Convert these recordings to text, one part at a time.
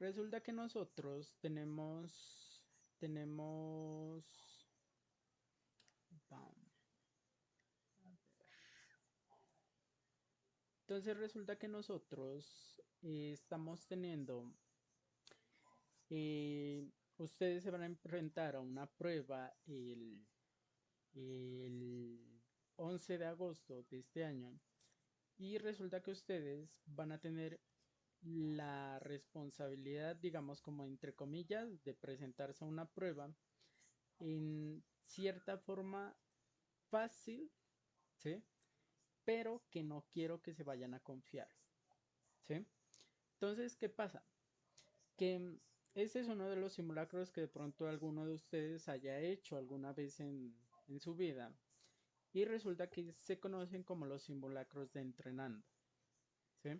Resulta que nosotros tenemos, vamos a ver. Entonces resulta que nosotros estamos teniendo, eh, ustedes se van a enfrentar a una prueba el 11 de agosto de este año y resulta que ustedes van a tener la responsabilidad, digamos como entre comillas, de presentarse a una prueba en cierta forma fácil, ¿sí? Pero que no quiero que se vayan a confiar, ¿sí? Entonces, ¿qué pasa? Que este es uno de los simulacros que de pronto alguno de ustedes haya hecho alguna vez en su vida y resulta que se conocen como los simulacros de entrenando, ¿sí?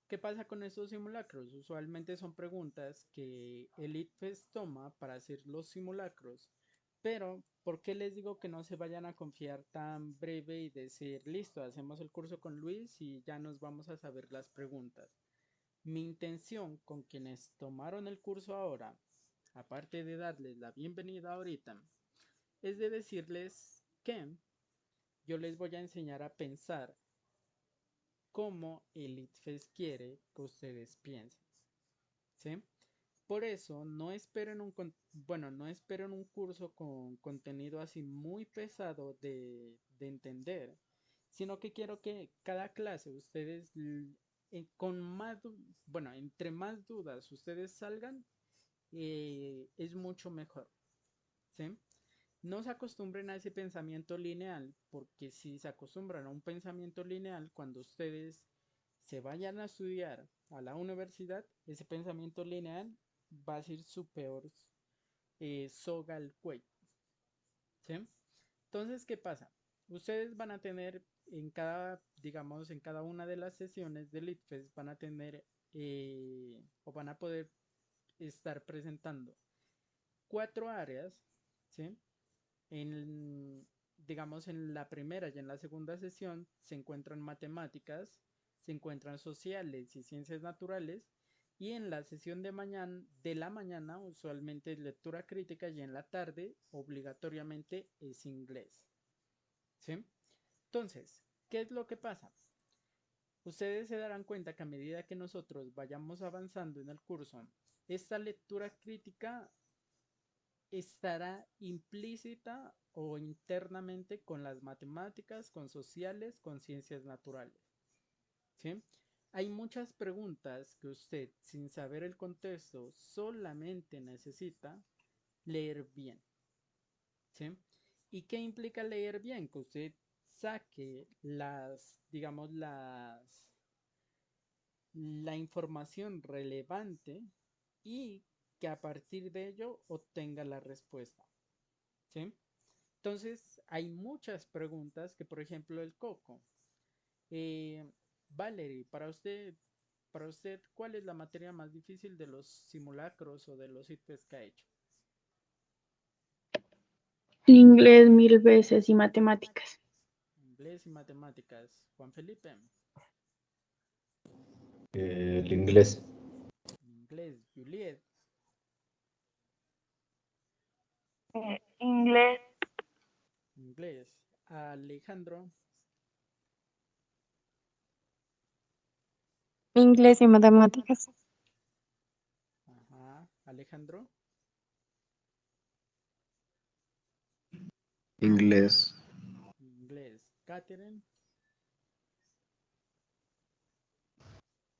¿Qué pasa con estos simulacros? Usualmente son preguntas que el ITFES toma para hacer los simulacros, pero ¿por qué les digo que no se vayan a confiar tan breve y decir, listo, hacemos el curso con Luis y ya nos vamos a saber las preguntas? Mi intención con quienes tomaron el curso ahora, aparte de darles la bienvenida ahorita, es de decirles que yo les voy a enseñar a pensar como el ITFES quiere que ustedes piensen, ¿sí? Por eso no esperen bueno, no esperen un curso con contenido así muy pesado de entender, sino que quiero que cada clase ustedes con más, bueno, entre más dudas ustedes salgan, es mucho mejor, ¿sí? No se acostumbren a ese pensamiento lineal, porque si se acostumbran a un pensamiento lineal, cuando ustedes se vayan a estudiar a la universidad, ese pensamiento lineal va a ser su peor soga al cuello, ¿sí? Entonces, ¿qué pasa? Ustedes van a tener en cada, digamos, en cada una de las sesiones del ITFES, van a tener o van a poder estar presentando cuatro áreas, ¿sí? En, digamos, en la primera y en la segunda sesión se encuentran matemáticas, se encuentran sociales y ciencias naturales, y en la sesión de la mañana usualmente es lectura crítica y en la tarde obligatoriamente es inglés. ¿Sí? Entonces, ¿qué es lo que pasa? Ustedes se darán cuenta que a medida que nosotros vayamos avanzando en el curso, esta lectura crítica estará implícita o internamente con las matemáticas, con sociales, con ciencias naturales. ¿Sí? Hay muchas preguntas que usted, sin saber el contexto, solamente necesita leer bien. ¿Sí? ¿Y qué implica leer bien? Que usted saque digamos, la información relevante y que a partir de ello obtenga la respuesta. ¿Sí? Entonces, hay muchas preguntas que, por ejemplo, el coco. Eh, Valerie, para usted, ¿cuál es la materia más difícil de los simulacros o de los ITFES que ha hecho? Inglés 1000 veces y matemáticas. Inglés y matemáticas. Juan Felipe, El inglés. inglés. Juliet, Inglés, inglés. Alejandro, inglés y matemáticas. ajá. Alejandro, Inglés. inglés. Catherine,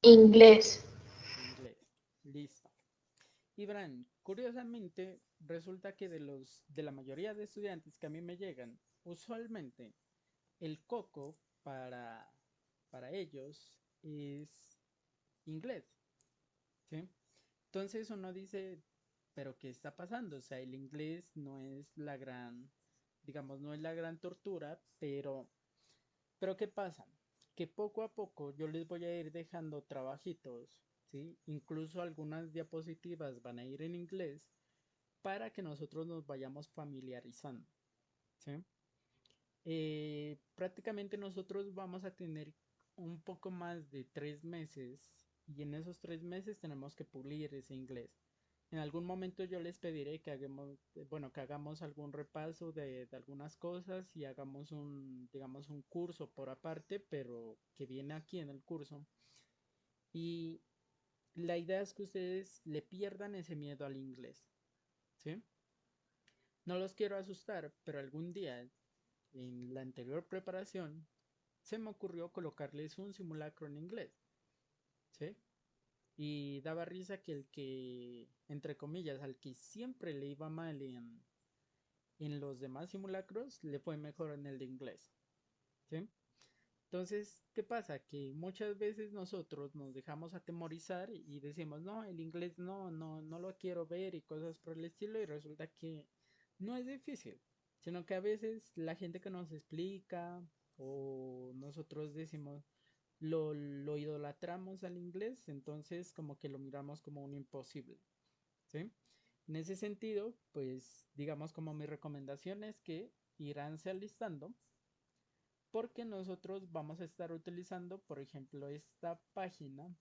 Inglés. inglés. Listo. Y Bran, curiosamente, resulta que de la mayoría de estudiantes que a mí me llegan, usualmente el coco para ellos es inglés, ¿sí? Entonces uno dice, pero ¿qué está pasando? O sea, el inglés no es la gran, digamos, no es la gran tortura, pero ¿qué pasa? Que poco a poco yo les voy a ir dejando trabajitos, ¿sí? Incluso algunas diapositivas van a ir en inglés para que nosotros nos vayamos familiarizando, ¿sí? Prácticamente nosotros vamos a tener un poco más de 3 meses y en esos 3 meses tenemos que pulir ese inglés. En algún momento yo les pediré que hagamos algún repaso de algunas cosas y hagamos digamos, un curso por aparte, pero que viene aquí en el curso. Y la idea es que ustedes le pierdan ese miedo al inglés, ¿sí? No los quiero asustar, pero algún día en la anterior preparación se me ocurrió colocarles un simulacro en inglés, ¿sí? Y daba risa que entre comillas, al que siempre le iba mal en los demás simulacros, le fue mejor en el de inglés, ¿sí? Entonces, ¿qué pasa? Que muchas veces nosotros nos dejamos atemorizar y decimos, no, el inglés no lo quiero ver y cosas por el estilo, y resulta que no es difícil, sino que a veces la gente que nos explica o nosotros decimos, lo idolatramos al inglés, entonces como que lo miramos como un imposible, ¿sí? En ese sentido, pues digamos como mi recomendación es que iránse alistando porque nosotros vamos a estar utilizando, por ejemplo, esta página.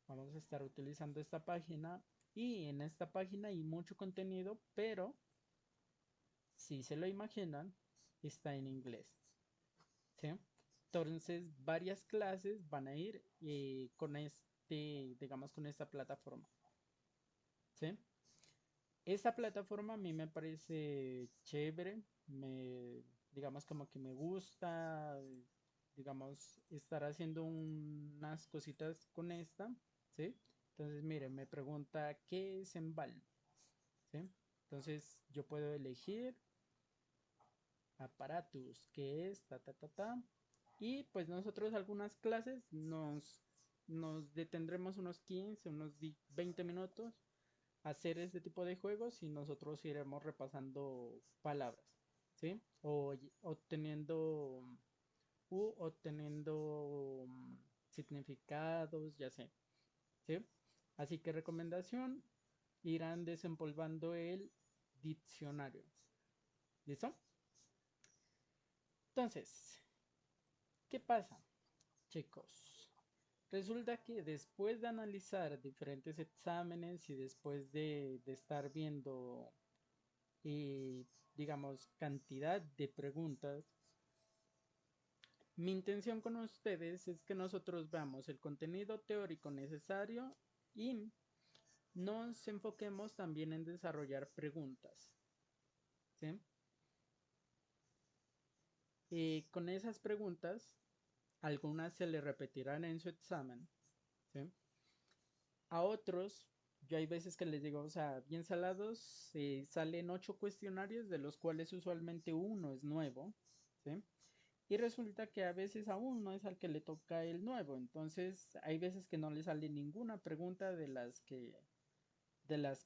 Vamos a estar utilizando esta página y en esta página hay mucho contenido, pero si se lo imaginan, está en inglés, ¿sí? Entonces, varias clases van a ir con digamos, con esta plataforma, ¿sí? Esta plataforma a mí me parece chévere, digamos como que me gusta, digamos, estar haciendo unas cositas con esta, ¿sí? Entonces, mire, me pregunta qué es Enval, ¿sí? Entonces, yo puedo elegir aparatus, qué es, y pues nosotros algunas clases nos detendremos unos 15, unos 20 minutos hacer este tipo de juegos y nosotros iremos repasando palabras, ¿sí? O obteniendo significados, ya sé, ¿sí? Así que recomendación, irán desempolvando el diccionario. ¿Listo? Entonces, ¿qué pasa, chicos? Resulta que después de analizar diferentes exámenes y después de estar viendo digamos, cantidad de preguntas, mi intención con ustedes es que nosotros veamos el contenido teórico necesario y nos enfoquemos también en desarrollar preguntas, ¿sí? Con esas preguntas, algunas se le repetirán en su examen, ¿sí? A otros, yo hay veces que les digo, o sea, bien salados, salen 8 cuestionarios, de los cuales usualmente uno es nuevo, ¿sí? Y resulta que a veces a uno es al que le toca el nuevo. Entonces hay veces que no le sale ninguna pregunta de las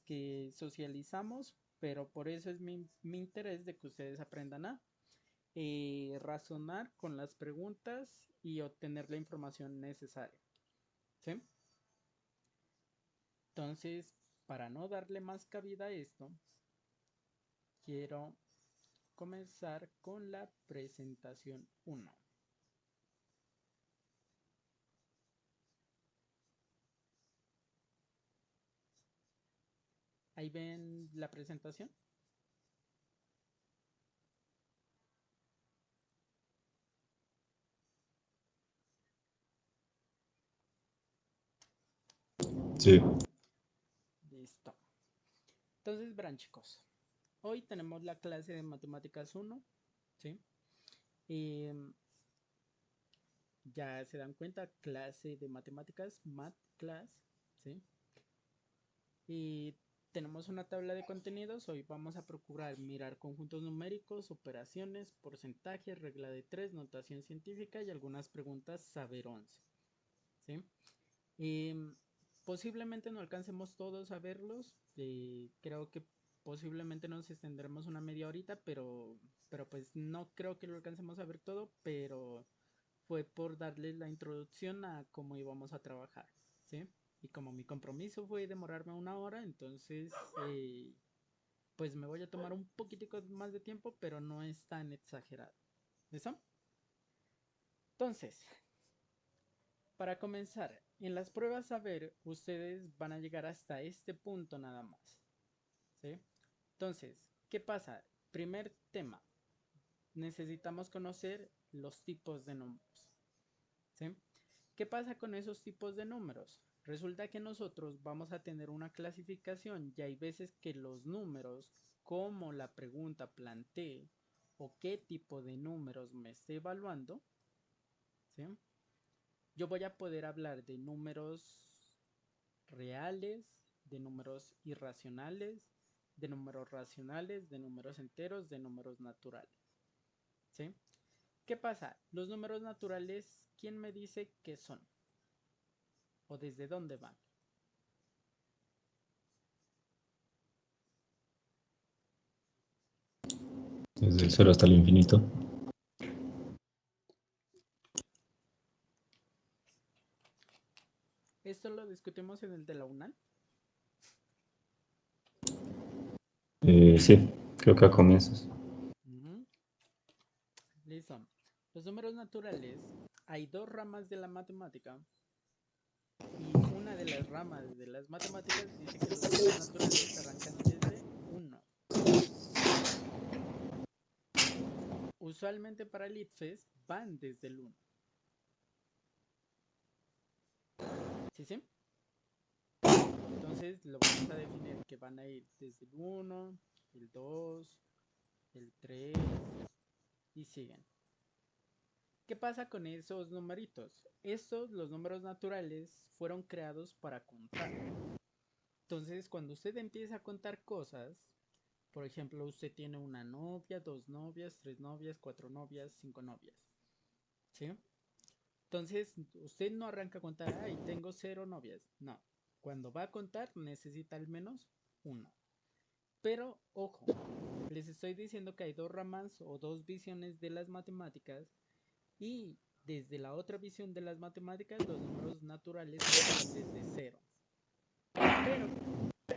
que socializamos, pero por eso es mi interés de que ustedes aprendan a razonar con las preguntas y obtener la información necesaria, ¿sí? Entonces, para no darle más cabida a esto, quiero comenzar con la presentación 1. Ahí ven la presentación. Sí. Listo. Entonces, verán, chicos, hoy tenemos la clase de matemáticas 1, ¿sí? Ya se dan cuenta, clase de matemáticas, math class, ¿sí? Y tenemos una tabla de contenidos. Hoy vamos a procurar mirar conjuntos numéricos, operaciones, porcentajes, regla de 3, notación científica y algunas preguntas saber 11, ¿sí? Posiblemente no alcancemos todos a verlos. Creo que posiblemente nos extenderemos una media horita, pero pues no creo que lo alcancemos a ver todo, pero fue por darles la introducción a cómo íbamos a trabajar, ¿sí? Y como mi compromiso fue demorarme una hora, entonces pues me voy a tomar un poquitico más de tiempo, pero no es tan exagerado. ¿Listo? Entonces, Para comenzar, en las pruebas saber, ustedes van a llegar hasta este punto nada más. ¿Sí? Entonces, ¿qué pasa? Primer tema, necesitamos conocer los tipos de números. ¿Sí? ¿Qué pasa con esos tipos de números? Resulta que nosotros vamos a tener una clasificación y hay veces que los números, como la pregunta plantee o qué tipo de números me esté evaluando, ¿sí? Yo voy a poder hablar de números reales, de números irracionales, de números racionales, de números enteros, de números naturales. ¿Sí? ¿Qué pasa? Los números naturales, ¿quién me dice qué son? ¿O desde dónde van? Desde el 0 hasta el infinito. Esto lo discutimos en el de la UNAL. Sí, creo que a comienzos. Listo. Los números naturales, hay dos ramas de la matemática y una de las ramas de las matemáticas dice que los números naturales arrancan desde 1. Usualmente para el ITFES van desde el 1. ¿Sí? Entonces lo vamos a definir que van a ir desde el 1, el 2, el 3 y siguen. ¿Qué pasa con esos numeritos? Estos, los números naturales, fueron creados para contar. Entonces, cuando usted empieza a contar cosas, por ejemplo, usted tiene una novia, 2 novias, 3 novias, 4 novias, 5 novias. ¿Sí? Entonces, usted no arranca a contar, ay, tengo 0 novias. No. Cuando va a contar, necesita al menos 1. Pero, ojo, les estoy diciendo que hay dos ramas o dos visiones de las matemáticas y desde la otra visión de las matemáticas, los números naturales arrancan desde 0. Pero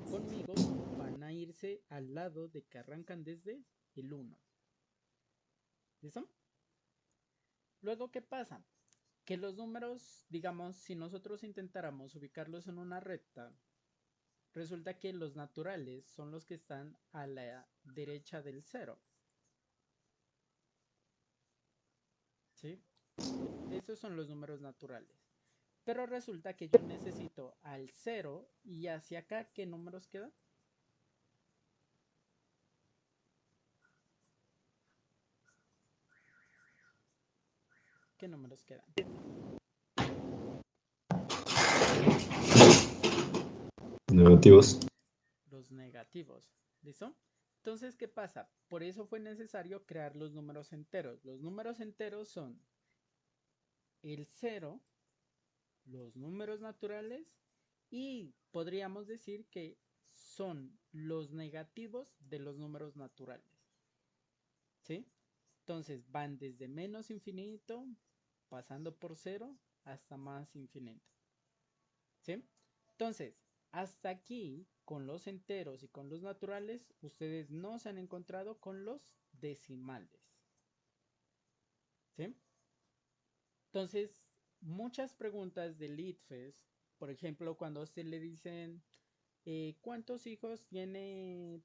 conmigo van a irse al lado de que arrancan desde el 1. ¿Listo? Luego, ¿qué pasa? Que los números, digamos, si nosotros intentáramos ubicarlos en una recta, resulta que los naturales son los que están a la derecha del 0. ¿Sí? Esos son los números naturales. Pero resulta que yo necesito al 0 y hacia acá, ¿qué números quedan? ¿Qué números quedan? Negativos. Los negativos. ¿Listo? Entonces, ¿qué pasa? Por eso fue necesario crear los números enteros. Los números enteros son el 0, los números naturales y podríamos decir que son los negativos de los números naturales. ¿Sí? Entonces van desde menos infinito, pasando por 0, hasta más infinito. ¿Sí? Entonces, hasta aquí, con los enteros y con los naturales, ustedes no se han encontrado con los decimales. ¿Sí? Entonces, muchas preguntas del ITFES, por ejemplo, cuando a usted le dicen ¿cuántos hijos tiene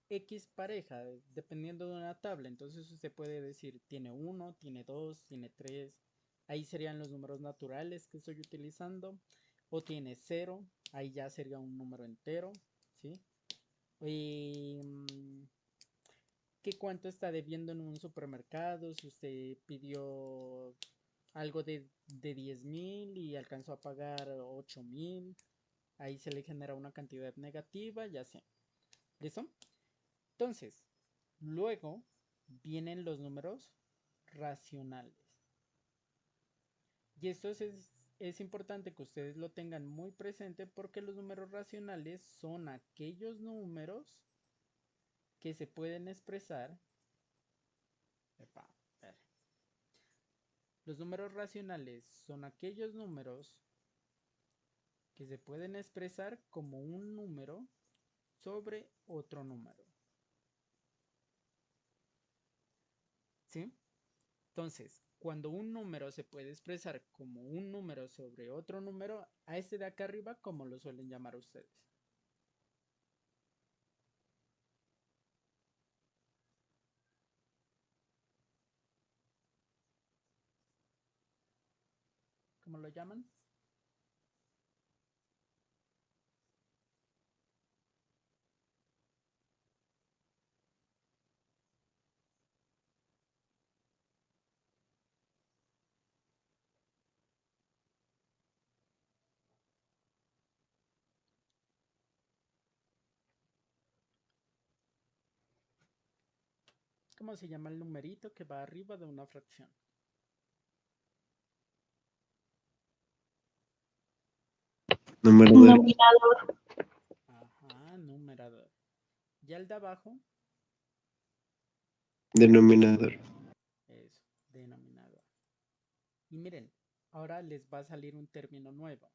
X pareja? Dependiendo de una tabla. Entonces usted puede decir, tiene 1, tiene 2, tiene 3. Ahí serían los números naturales que estoy utilizando. O tiene 0, ahí ya sería un número entero. ¿Sí? ¿Qué cuánto está debiendo en un supermercado? Si usted pidió algo de 10,000 y alcanzó a pagar 8,000, ahí se le genera una cantidad negativa, ya sea. ¿Listo? Entonces, luego vienen los números racionales. Y esto es importante que ustedes lo tengan muy presente porque los números racionales son aquellos números que se pueden expresar. Los números racionales son aquellos números que se pueden expresar como un número sobre otro número. ¿Sí? Entonces, cuando un número se puede expresar como un número sobre otro número, a este de acá arriba, como lo suelen llamar ustedes. ¿Cómo lo llaman? ¿Cómo se llama el numerito que va arriba de una fracción? Numerador. Denominador. Ajá, numerador. ¿Y el de abajo? Denominador. Eso, denominador. Y miren, ahora les va a salir un término nuevo.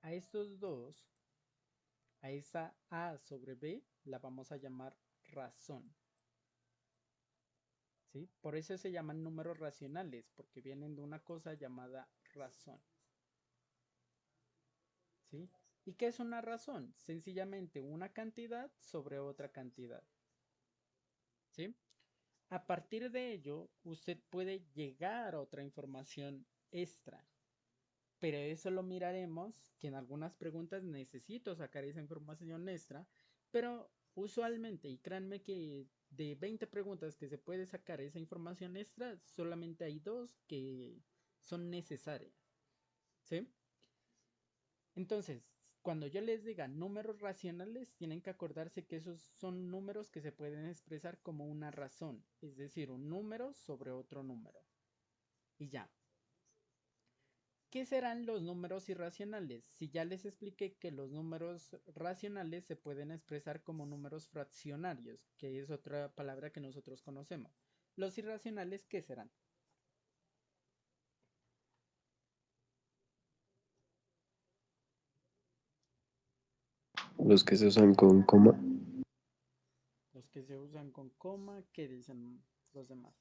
A estos dos, a esa A sobre B, la vamos a llamar razón. ¿Sí? Por eso se llaman números racionales, porque vienen de una cosa llamada razón. ¿Sí? ¿Y qué es una razón? Sencillamente una cantidad sobre otra cantidad. ¿Sí? A partir de ello, usted puede llegar a otra información extra. Pero eso lo miraremos, que en algunas preguntas necesito sacar esa información extra, pero usualmente, y créanme que de 20 preguntas que se puede sacar esa información extra, solamente hay 2 que son necesarias. ¿Sí? Entonces, cuando yo les diga números racionales, tienen que acordarse que esos son números que se pueden expresar como una razón, es decir, un número sobre otro número. Y ya. ¿Qué serán los números irracionales? Si ya les expliqué que los números racionales se pueden expresar como números fraccionarios, que es otra palabra que nosotros conocemos. Los irracionales, ¿qué serán? Los que se usan con coma. Los que se usan con coma, ¿qué dicen los demás?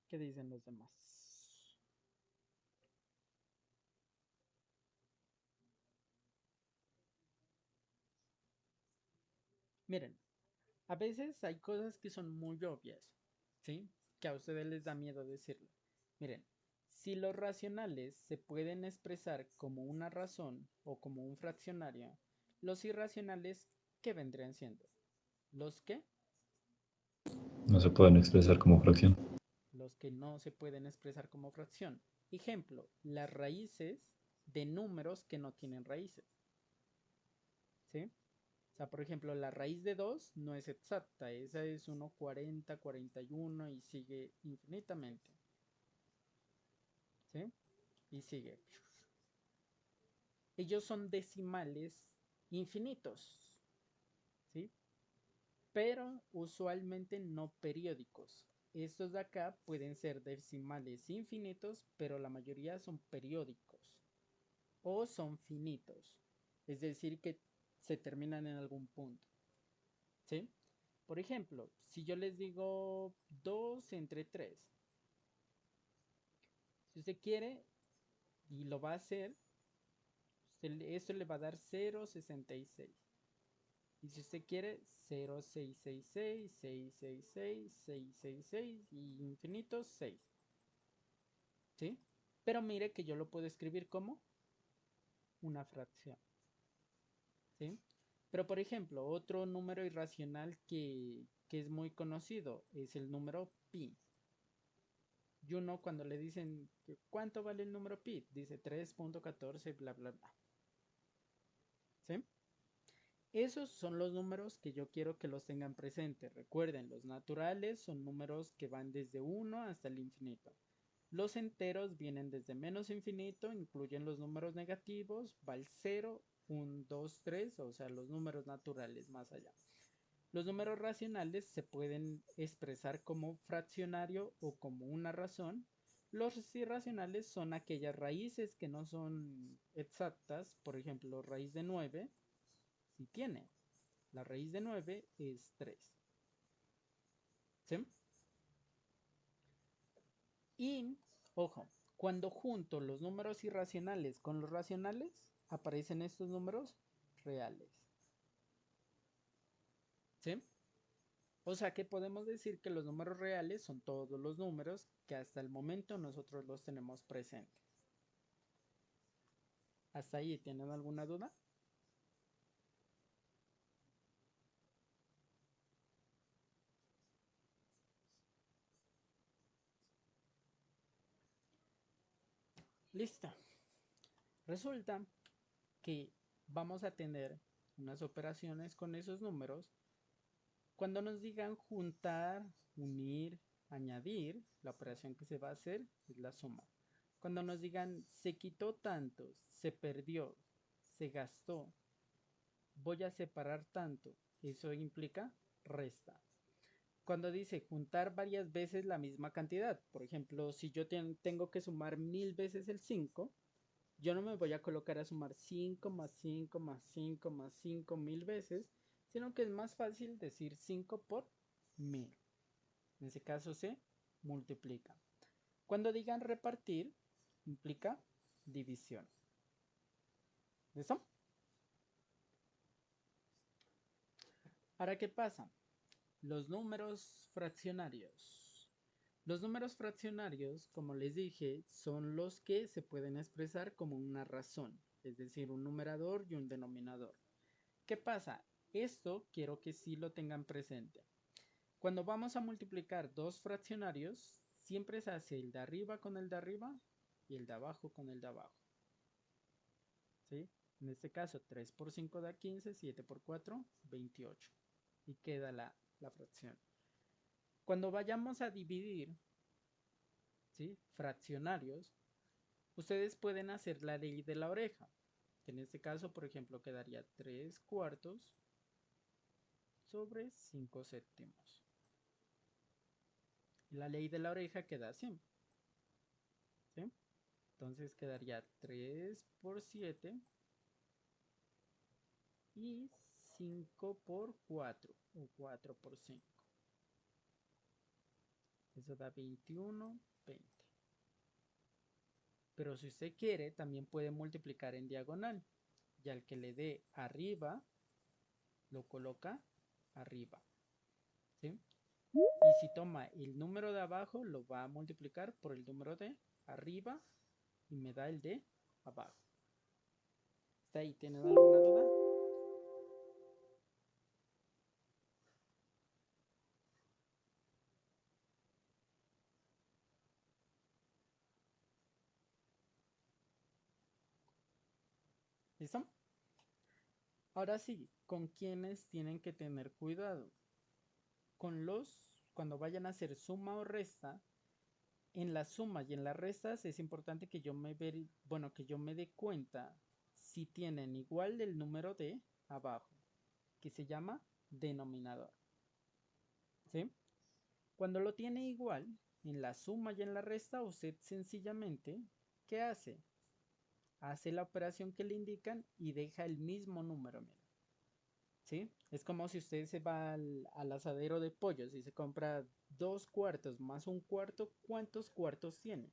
¿Qué dicen los demás? Miren, a veces hay cosas que son muy obvias, ¿sí? Que a ustedes les da miedo decirlo. Miren, si los racionales se pueden expresar como una razón o como un fraccionario, los irracionales, ¿qué vendrían siendo? ¿Los qué? No se pueden expresar como fracción. Los que no se pueden expresar como fracción. Ejemplo, las raíces de números que no tienen raíces, ¿sí? O sea, por ejemplo, la raíz de 2 no es exacta, esa es 1,40, 41 y sigue infinitamente. ¿Sí? Y sigue. Ellos son decimales infinitos, ¿sí? Pero usualmente no periódicos. Estos de acá pueden ser decimales infinitos, pero la mayoría son periódicos o son finitos, es decir, que se terminan en algún punto, ¿sí? Por ejemplo, si yo les digo 2 entre 3, si usted quiere y lo va a hacer, esto le va a dar 0,66. Y si usted quiere, 0,666, 666, 666 y infinito 6. ¿Sí? Pero mire que yo lo puedo escribir como una fracción. ¿Sí? Pero por ejemplo, otro número irracional que es muy conocido es el número pi. Y uno cuando le dicen ¿cuánto vale el número pi? Dice 3.14 bla bla bla. ¿Sí? Esos son los números que yo quiero que los tengan presentes. Recuerden, los naturales son números que van desde 1 hasta el infinito. Los enteros vienen desde menos infinito, incluyen los números negativos, va el 0, 1, 2, 3, o sea, los números naturales más allá. Los números racionales se pueden expresar como fraccionario o como una razón. Los irracionales son aquellas raíces que no son exactas, por ejemplo, raíz de 9, si tiene. La raíz de 9 es 3. ¿Sí? Y, ojo, cuando junto los números irracionales con los racionales, aparecen estos números reales. ¿Sí? O sea que podemos decir que los números reales son todos los números que hasta el momento nosotros los tenemos presentes. ¿Hasta ahí tienen alguna duda? Listo. Resulta que vamos a tener unas operaciones con esos números. Cuando nos digan juntar, unir, añadir, la operación que se va a hacer es la suma. Cuando nos digan se quitó tanto, se perdió, se gastó, voy a separar tanto, eso implica resta. Cuando dice juntar varias veces la misma cantidad, por ejemplo, si yo tengo que sumar 1000 veces el 5, yo no me voy a colocar a sumar 5 más 5 más 5 más 5 1000 veces, sino que es más fácil decir 5 por 1000. En ese caso se multiplica. Cuando digan repartir, implica división. ¿Listo? Ahora, ¿qué pasa? Los números fraccionarios. Los números fraccionarios, como les dije, son los que se pueden expresar como una razón, es decir, un numerador y un denominador. ¿Qué pasa? Esto quiero que sí lo tengan presente. Cuando vamos a multiplicar dos fraccionarios, siempre se hace el de arriba con el de arriba y el de abajo con el de abajo. ¿Sí? En este caso, 3 por 5 da 15, 7 por 4, 28. Y queda la fracción. Cuando vayamos a dividir, ¿sí?, fraccionarios, ustedes pueden hacer la ley de la oreja. En este caso, por ejemplo, quedaría 3 cuartos sobre 5 séptimos. La ley de la oreja queda así. ¿Sí? Entonces quedaría 3 por 7 y 5 por 4 o 4 por 5. Eso da 21, 20. Pero si usted quiere, también puede multiplicar en diagonal. Y al que le dé arriba, lo coloca arriba. ¿Sí? Y si toma el número de abajo, lo va a multiplicar por el número de arriba y me da el de abajo. ¿Está ahí? ¿Tienen alguna duda? ¿Listo? Ahora sí, ¿con quiénes tienen que tener cuidado? Cuando vayan a hacer suma o resta, en las sumas y en las restas es importante que yo me dé cuenta si tienen igual el número de abajo, que se llama denominador. ¿Sí? Cuando lo tiene igual, en la suma y en la resta, usted sencillamente, ¿qué hace? Hace la operación que le indican y deja el mismo número, mira. ¿Sí? Es como si usted se va al asadero de pollos y se compra 2 cuartos más un cuarto, ¿cuántos cuartos tiene?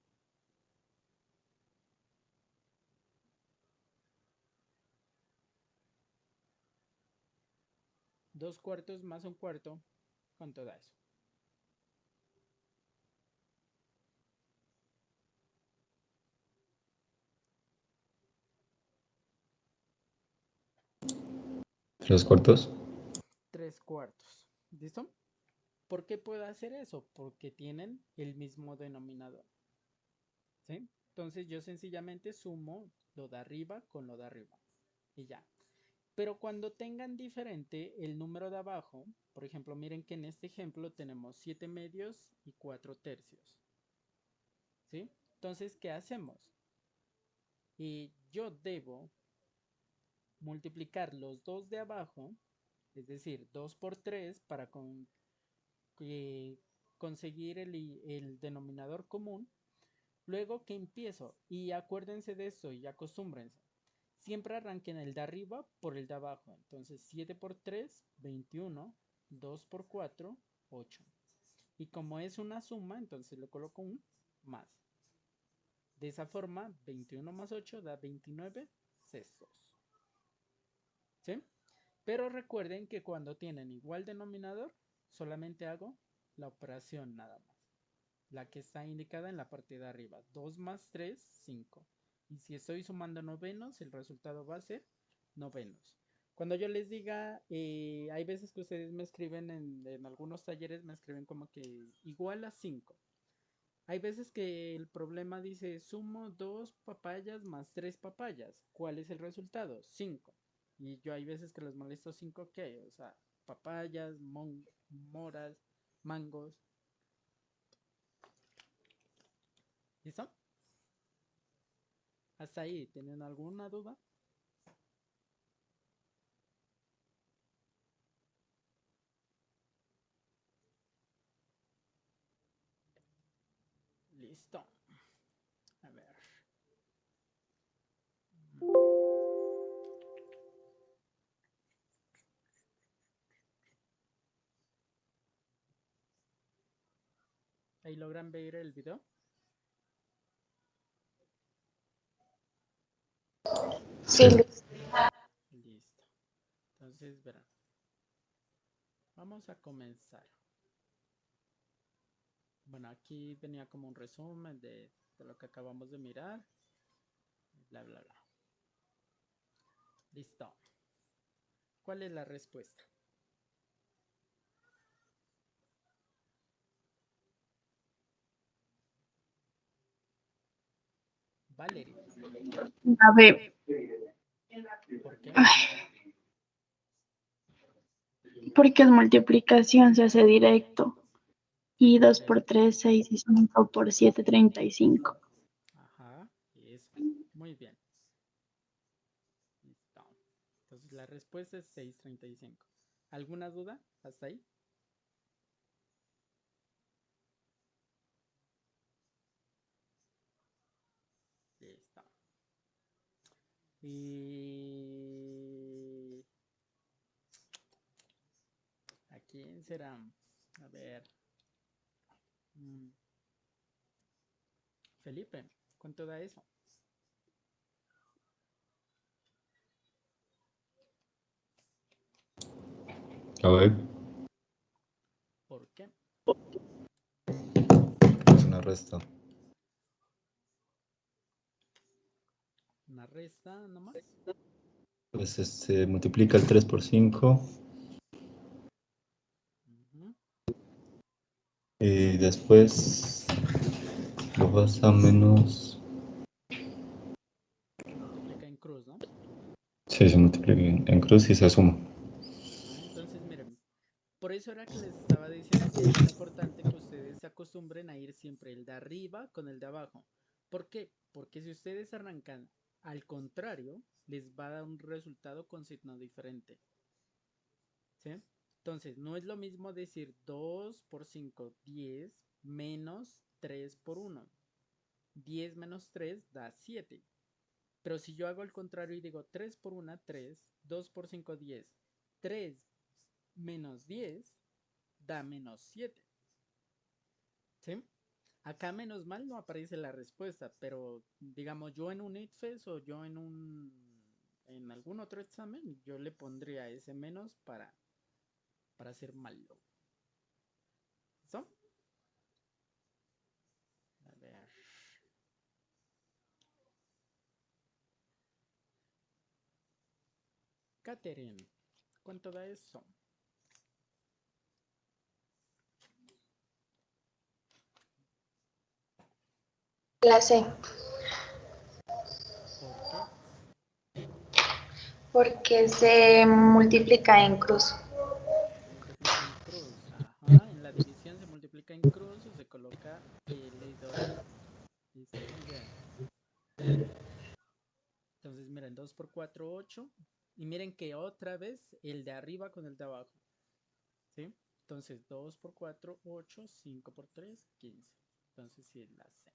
Dos cuartos más un cuarto, ¿cuánto da eso? ¿Tres cuartos? 3 cuartos. ¿Listo? ¿Por qué puedo hacer eso? Porque tienen el mismo denominador. ¿Sí? Entonces yo sencillamente sumo lo de arriba con lo de arriba. Y ya. Pero cuando tengan diferente el número de abajo, por ejemplo, miren que en este ejemplo tenemos 7 medios y 4 tercios. ¿Sí? Entonces, ¿qué hacemos? Y yo debo multiplicar los dos de abajo, es decir, 2 por 3 para conseguir el denominador común. Luego que empiezo, y acuérdense de esto y acostúmbrense, siempre arranquen el de arriba por el de abajo. Entonces 7 por 3, 21, 2 por 4, 8. Y como es una suma, entonces le coloco un más. De esa forma, 21 más 8 da 29 sextos. ¿Sí? Pero recuerden que cuando tienen igual denominador, solamente hago la operación nada más. La que está indicada en la parte de arriba. 2 más 3, 5. Y si estoy sumando novenos, el resultado va a ser novenos. Cuando yo les diga, hay veces que ustedes me escriben en algunos talleres, me escriben como que igual a 5. Hay veces que el problema dice sumo 2 papayas más 3 papayas. ¿Cuál es el resultado? 5. Y yo hay veces que les molesto 5, ¿qué? O sea, papayas, moras, mangos. ¿Listo? Hasta ahí, ¿tienen alguna duda? Listo. A ver. ¿Ahí logran ver el video? Sí. Listo. Entonces, verán. Vamos a comenzar. Bueno, aquí venía como un resumen de lo que acabamos de mirar. Bla, bla, bla. Listo. ¿Cuál es la respuesta? Valerie. A ver, ¿Por qué? porque es multiplicación, se hace directo. Y 2 por 3, 6 y 5 por 7, 35. Ajá, eso. Muy bien. Listo. Entonces la respuesta es 635. ¿Alguna duda hasta ahí? Listo. Y... ¿a quién será? A ver. Felipe, ¿cuánto da eso? A ver, ¿Por qué? es una resta. ¿Una resta nomás? Pues se multiplica el 3 por 5 Ujú. y después lo vas a menos. Se multiplica en cruz, ¿no? Sí, se multiplica en cruz y se suma. Ajá, entonces miren, por eso era que les estaba diciendo que es muy importante que ustedes se acostumbren a ir siempre el de arriba con el de abajo. ¿Por qué? Porque si ustedes arrancan al contrario, les va a dar un resultado con signo diferente. ¿Sí? Entonces, no es lo mismo decir 2 por 5, 10, menos 3 por 1. 10 menos 3 da 7. Pero si yo hago el contrario y digo 3 por 1, 3, 2 por 5, 10, 3 menos 10 da menos 7. ¿Sí? Acá menos mal no aparece la respuesta, pero digamos yo en un ITFES o yo en algún otro examen, yo le pondría ese menos para hacer malo. ¿Listo? A ver. Catherine, ¿cuánto da eso? La C, ¿Por qué? porque se multiplica en cruz. Se multiplica en cruz. Ajá, en la división se multiplica en cruz o se coloca L doble. Listo, muy bien. Entonces, miren, 2 por 4, 8. Y miren que otra vez el de arriba con el de abajo. ¿Sí? Entonces, 2 por 4, 8. 5 por 3, 15. Entonces, sí es la C.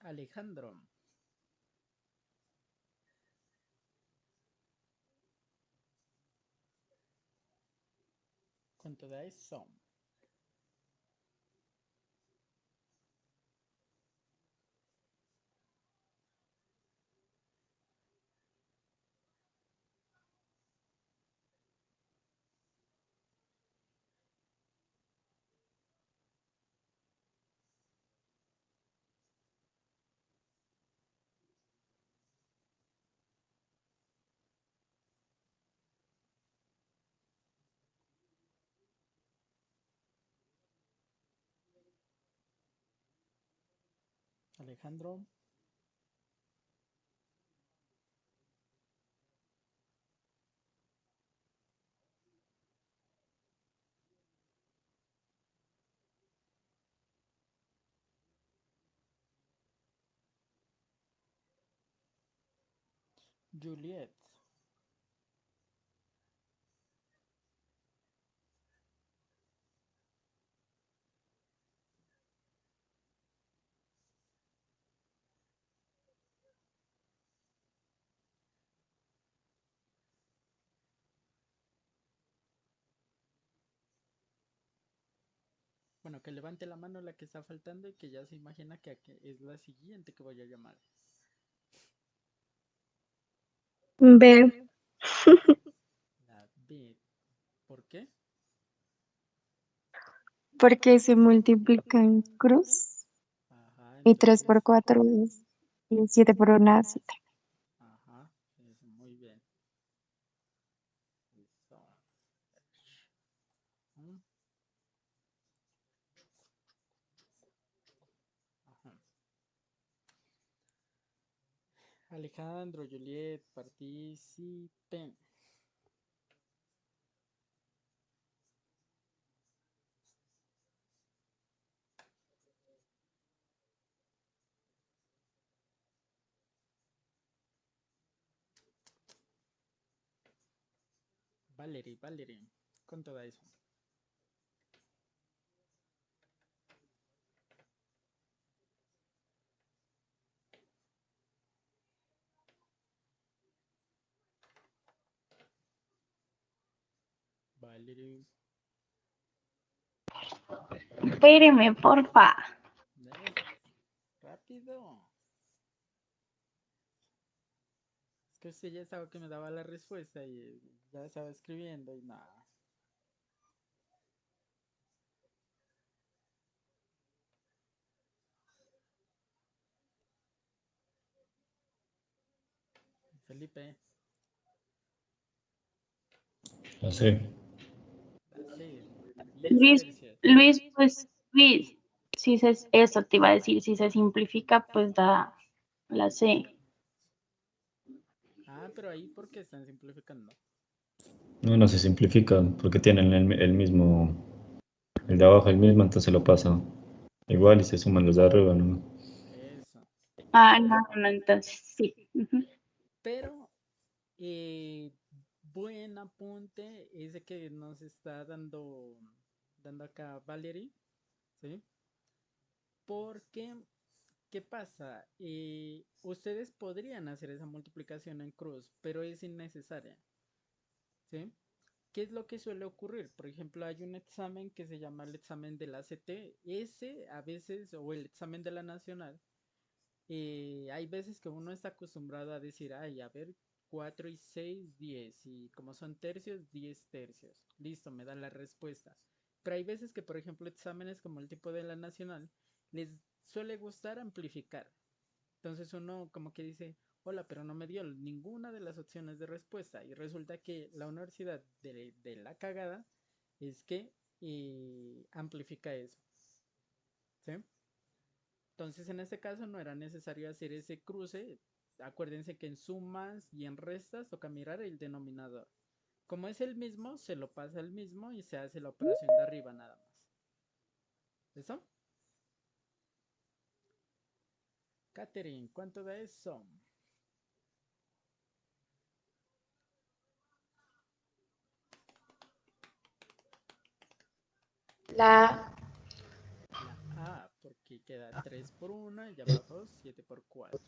Alejandro, ¿cuánto da eso? Alejandro, Juliet, bueno, que levante la mano la que está faltando y que ya se imagina que es la siguiente que voy a llamar. B, La B, ¿por qué? porque se multiplica en cruz. Ajá, Y 3 entonces, por 4 es. Y 7 por 1 es 7. ajá, eso, muy bien. Eso. Mm, ajá. Alejandro, Juliet, participen. Valerie, con toda eso. Valerie, Espéreme, porfa. rápido. Es que usted ya estaba que me daba la respuesta y ya estaba escribiendo y nada. Felipe, La C. la C, 10 Luis, tercios. Luis, pues, Luis, si se, eso te iba a decir, si se simplifica, pues da la C. Ah, pero ahí porque están simplificando. No, no se simplifica porque tienen el mismo, el de abajo el mismo, entonces lo pasa igual y se suman los de arriba, ¿no? Eso. Ah, no, no, entonces sí. Ujú. Pero, buen apunte ese que nos está dando acá Valerie, ¿sí? Porque, ¿qué pasa? Ustedes podrían hacer esa multiplicación en cruz, pero es innecesaria, ¿sí? ¿Qué es lo que suele ocurrir? Por ejemplo, hay un examen que se llama el examen de la CT, ese a veces, o el examen de la nacional, hay veces que uno está acostumbrado a decir, ay, a ver, 4 y 6 10 y como son tercios, 10 tercios. Listo, me da la respuesta. Pero hay veces que, por ejemplo, exámenes como el tipo de la nacional, les suele gustar amplificar. Entonces uno como que dice, hola, pero no me dio ninguna de las opciones de respuesta. Y resulta que la universidad de la cagada es que amplifica eso. ¿Sí? Entonces en este caso no era necesario hacer ese cruce. Acuérdense que en sumas y en restas toca mirar el denominador. Como es el mismo, se lo pasa el mismo y se hace la operación de arriba nada más. ¿Eso? Catherine, ¿cuánto da eso? La La A, ¿por aquí queda 3 por 1 y abajo 7 por 4.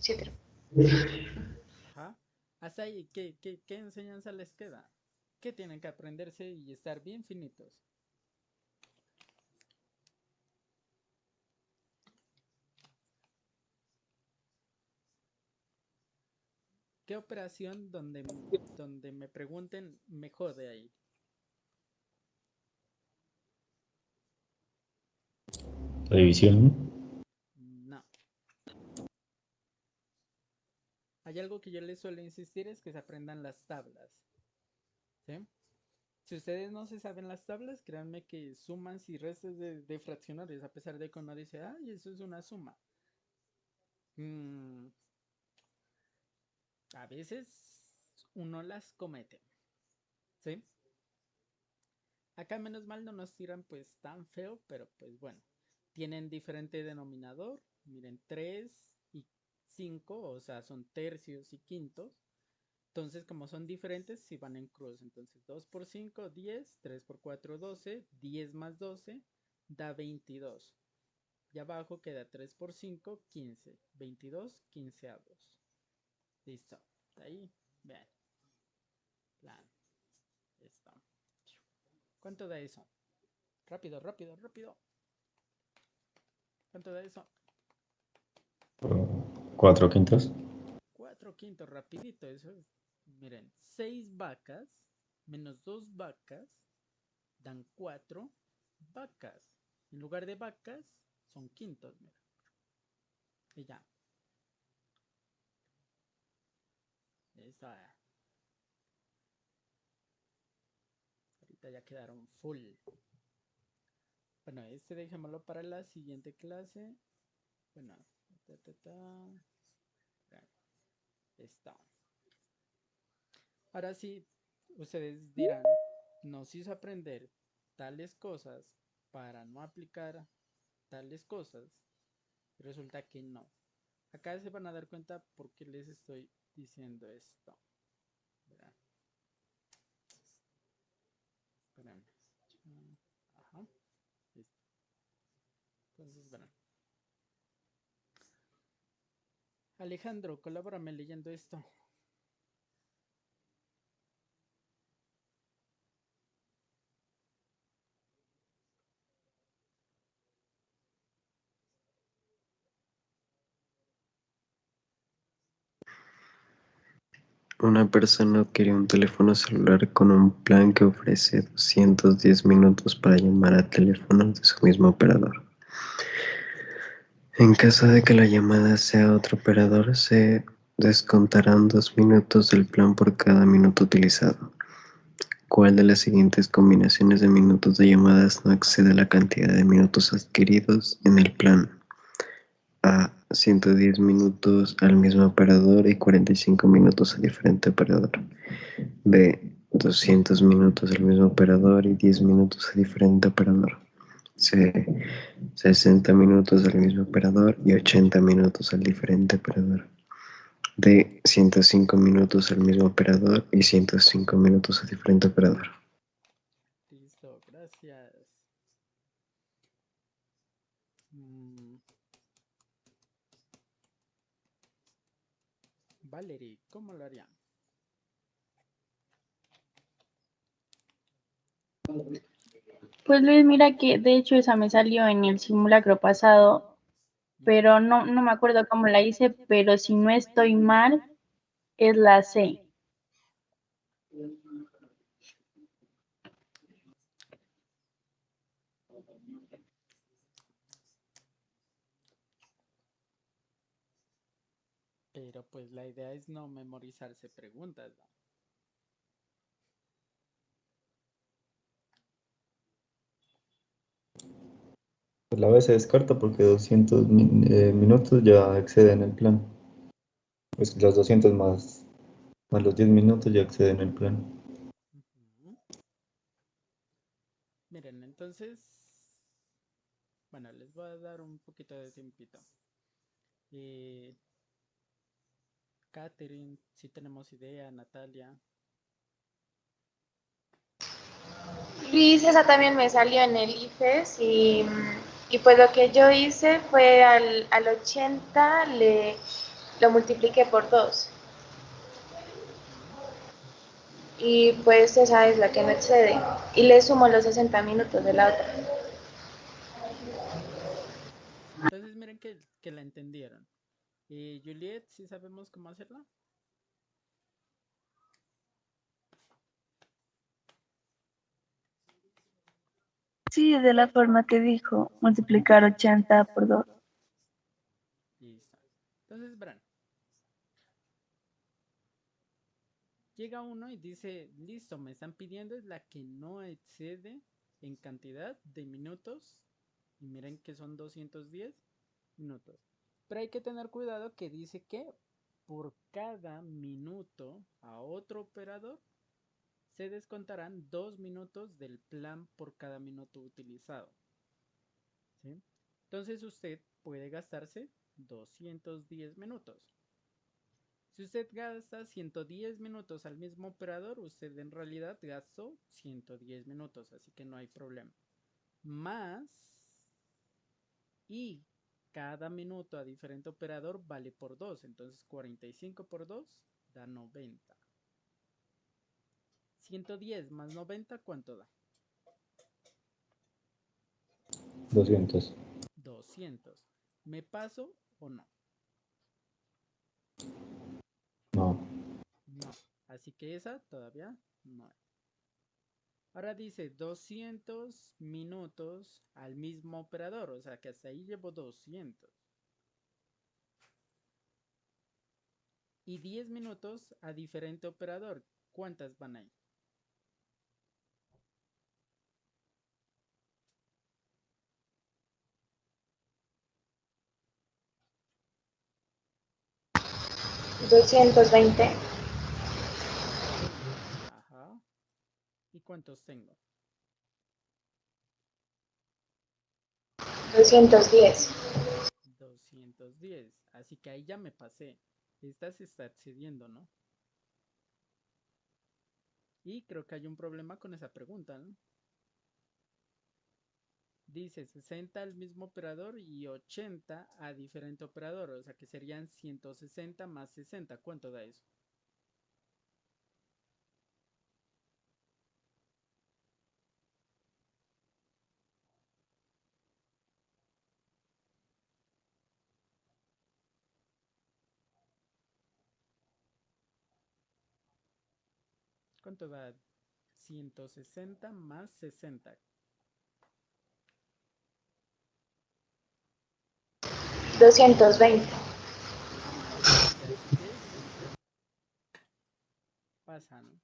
7. Ajá. Hasta ahí, ¿qué enseñanza les queda? Que tienen que aprenderse y estar bien finitos. ¿Qué operación donde me pregunten me jode ahí? La división. No. Hay algo que yo les suelo insistir es que se aprendan las tablas. ¿Sí? Si ustedes no se saben las tablas, créanme que sumas y restas de fraccionarios, a pesar de que uno dice, ay, eso es una suma. A veces uno las comete. ¿Sí? Acá menos mal no nos tiran pues tan feo, pero pues bueno. Tienen diferente denominador. Miren, 3 y 5, o sea, son tercios y quintos. Entonces, como son diferentes, si van en cruz. Entonces, 2 por 5, 10. 3 por 4, 12. 10 más 12 da 22. Y abajo queda 3 por 5, 15. 22 quinceavos. Listo. Ahí, vean. Plan. Listo. ¿Cuánto da eso? Rápido, rápido, rápido. ¿Cuánto da eso? 4 quintos. 4 quintos, rapidito. Eso es. Miren, 6 vacas menos 2 vacas dan 4 vacas. En lugar de vacas, son quintos. Mira. Y ya. Esa. Ahorita ya quedaron full. Bueno, este dejémoslo para la siguiente clase. Bueno, está. Ahora sí, ustedes dirán, nos hizo aprender tales cosas para no aplicar tales cosas. Resulta que no. Acá se van a dar cuenta por qué les estoy diciendo esto. Verán. Esperen. Ajá. Listo. Entonces, verán. Alejandro, colabórame leyendo esto. Una persona adquirió un teléfono celular con un plan que ofrece 210 minutos para llamar a teléfonos de su mismo operador. En caso de que la llamada sea a otro operador, se descontarán 2 minutos del plan por cada minuto utilizado. ¿Cuál de las siguientes combinaciones de minutos de llamadas no excede la cantidad de minutos adquiridos en el plan? A. 110 minutos al mismo operador y 45 minutos a diferente operador. B. 200 minutos al mismo operador y 10 minutos a diferente operador. C. 60 minutos al mismo operador y 80 minutos al diferente operador. D. 105 minutos al mismo operador y 105 minutos a diferente operador. Listo, gracias. Valerie, ¿cómo lo harían? Pues Luis, mira que de hecho esa me salió en el simulacro pasado, pero no me acuerdo cómo la hice, pero si no estoy mal, es la C. Pero pues la idea es no memorizarse preguntas, ¿no? Pues la B se descarta porque 200 minutos ya exceden el plan. Pues los 200 más los 10 minutos ya exceden el plan. Ujú. Miren, entonces, bueno, les voy a dar un poquito de tiempito. Catherine, si tenemos idea, Natalia. Luis, esa también me salió en el IFES y Y pues lo que yo hice fue al 80 lo multipliqué por 2. ¿sí? Y pues esa es la que me excede. Y le sumo los 60 minutos de la otra. Listo. Entonces miren que la entendieron. Juliet, ¿sí sabemos cómo hacerla? Sí, de la forma que dijo, multiplicar 80 por 2. Listo. Entonces, verán. Llega uno y dice, listo, me están pidiendo es la que no excede en cantidad de minutos. Y miren que son 210 minutos. Pero hay que tener cuidado que dice que por cada minuto a otro operador se descontarán 2 minutos del plan por cada minuto utilizado. ¿Sí? Entonces usted puede gastarse 210 minutos. Si usted gasta 110 minutos al mismo operador, usted en realidad gastó 110 minutos, así que no hay problema. Más, y cada minuto a diferente operador vale por 2, entonces 45 por 2 da 90. 110 más 90, ¿cuánto da? 200. 200. ¿Me paso o no? No. No. Así que esa todavía no. Ahora dice 200 minutos al mismo operador, o sea que hasta ahí llevo 200. Y 10 minutos a diferente operador. ¿Cuántas van ahí? $220. Ajá. ¿Y cuántos tengo? 210. 210. Así que ahí ya me pasé. Esta se está excediendo, ¿no? Y creo que hay un problema con esa pregunta, ¿no? Dice 60 al mismo operador y 80 a diferente operador. O sea que serían 160 más 60. ¿Cuánto da eso? ¿Cuánto da 160 más 60? 220. 220. Así que sí, pasa, ¿no?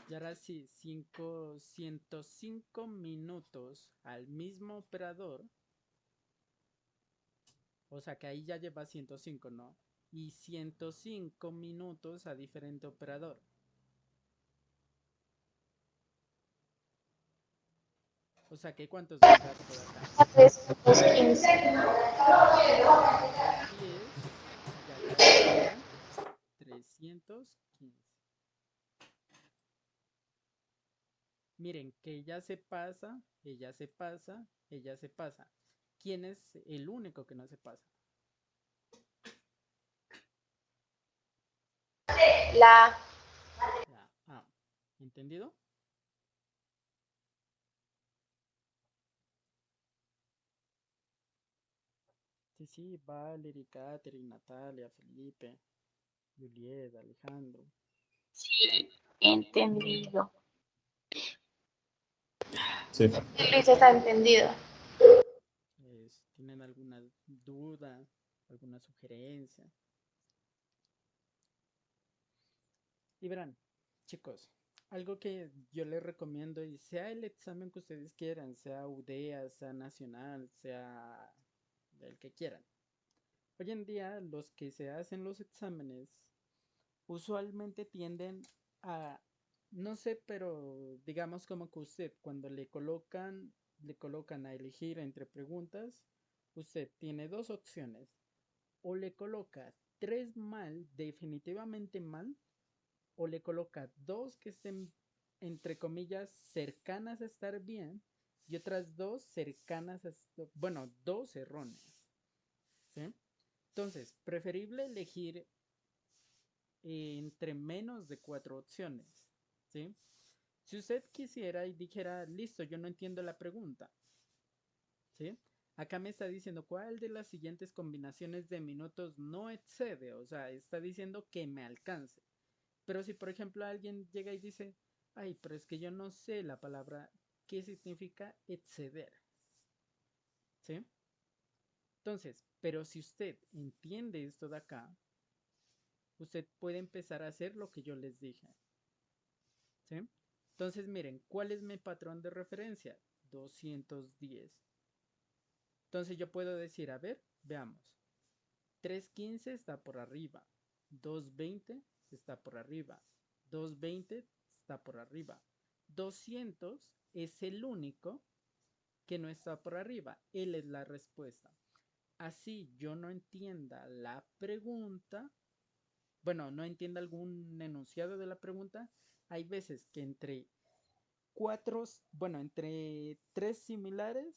Y ahora sí, 105 minutos al mismo operador. O sea que ahí ya lleva 105, ¿no? Y 105 minutos a diferente operador. O sea que ¿cuántos gasto de acá? 315. 210 y acá serían 315. Miren que ella se pasa, ella se pasa, ella se pasa. ¿Quién es el único que no se pasa? La La A. ¿Entendido? Sí, sí, Valerie, Catherine, Natalia, Felipe, Juliet, Alejandro. Sí, entendido. Sí. Luis está entendido. ¿Tienen alguna duda, alguna sugerencia? Y verán, chicos, algo que yo les recomiendo y sea el examen que ustedes quieran, sea UDEA, sea nacional, sea el que quieran. Hoy en día los que se hacen los exámenes usualmente tienden a, no sé, pero digamos como que usted cuando le colocan a elegir entre preguntas, usted tiene dos opciones. O le coloca tres mal, definitivamente mal, o le coloca dos que estén, entre comillas, cercanas a estar bien, y otras 2 cercanas a, bueno, 2 erróneas. ¿Sí? Entonces, preferible elegir entre menos de 4 opciones. ¿Sí? Si usted quisiera y dijera, listo, yo no entiendo la pregunta. ¿Sí? Acá me está diciendo cuál de las siguientes combinaciones de minutos no excede. O sea, está diciendo que me alcance. Pero si por ejemplo alguien llega y dice, ay, pero es que yo no sé la palabra, ¿qué significa exceder? ¿Sí? Entonces, pero si usted entiende esto de acá, usted puede empezar a hacer lo que yo les dije. ¿Sí? Entonces, miren, ¿cuál es mi patrón de referencia? 210. Entonces yo puedo decir, a ver, veamos. 315 está por arriba. 220 está por arriba. 220 está por arriba. 200 es el único que no está por arriba. Él es la respuesta. Así yo no entienda la pregunta, bueno, no entienda algún enunciado de la pregunta, hay veces que entre entre 3 similares,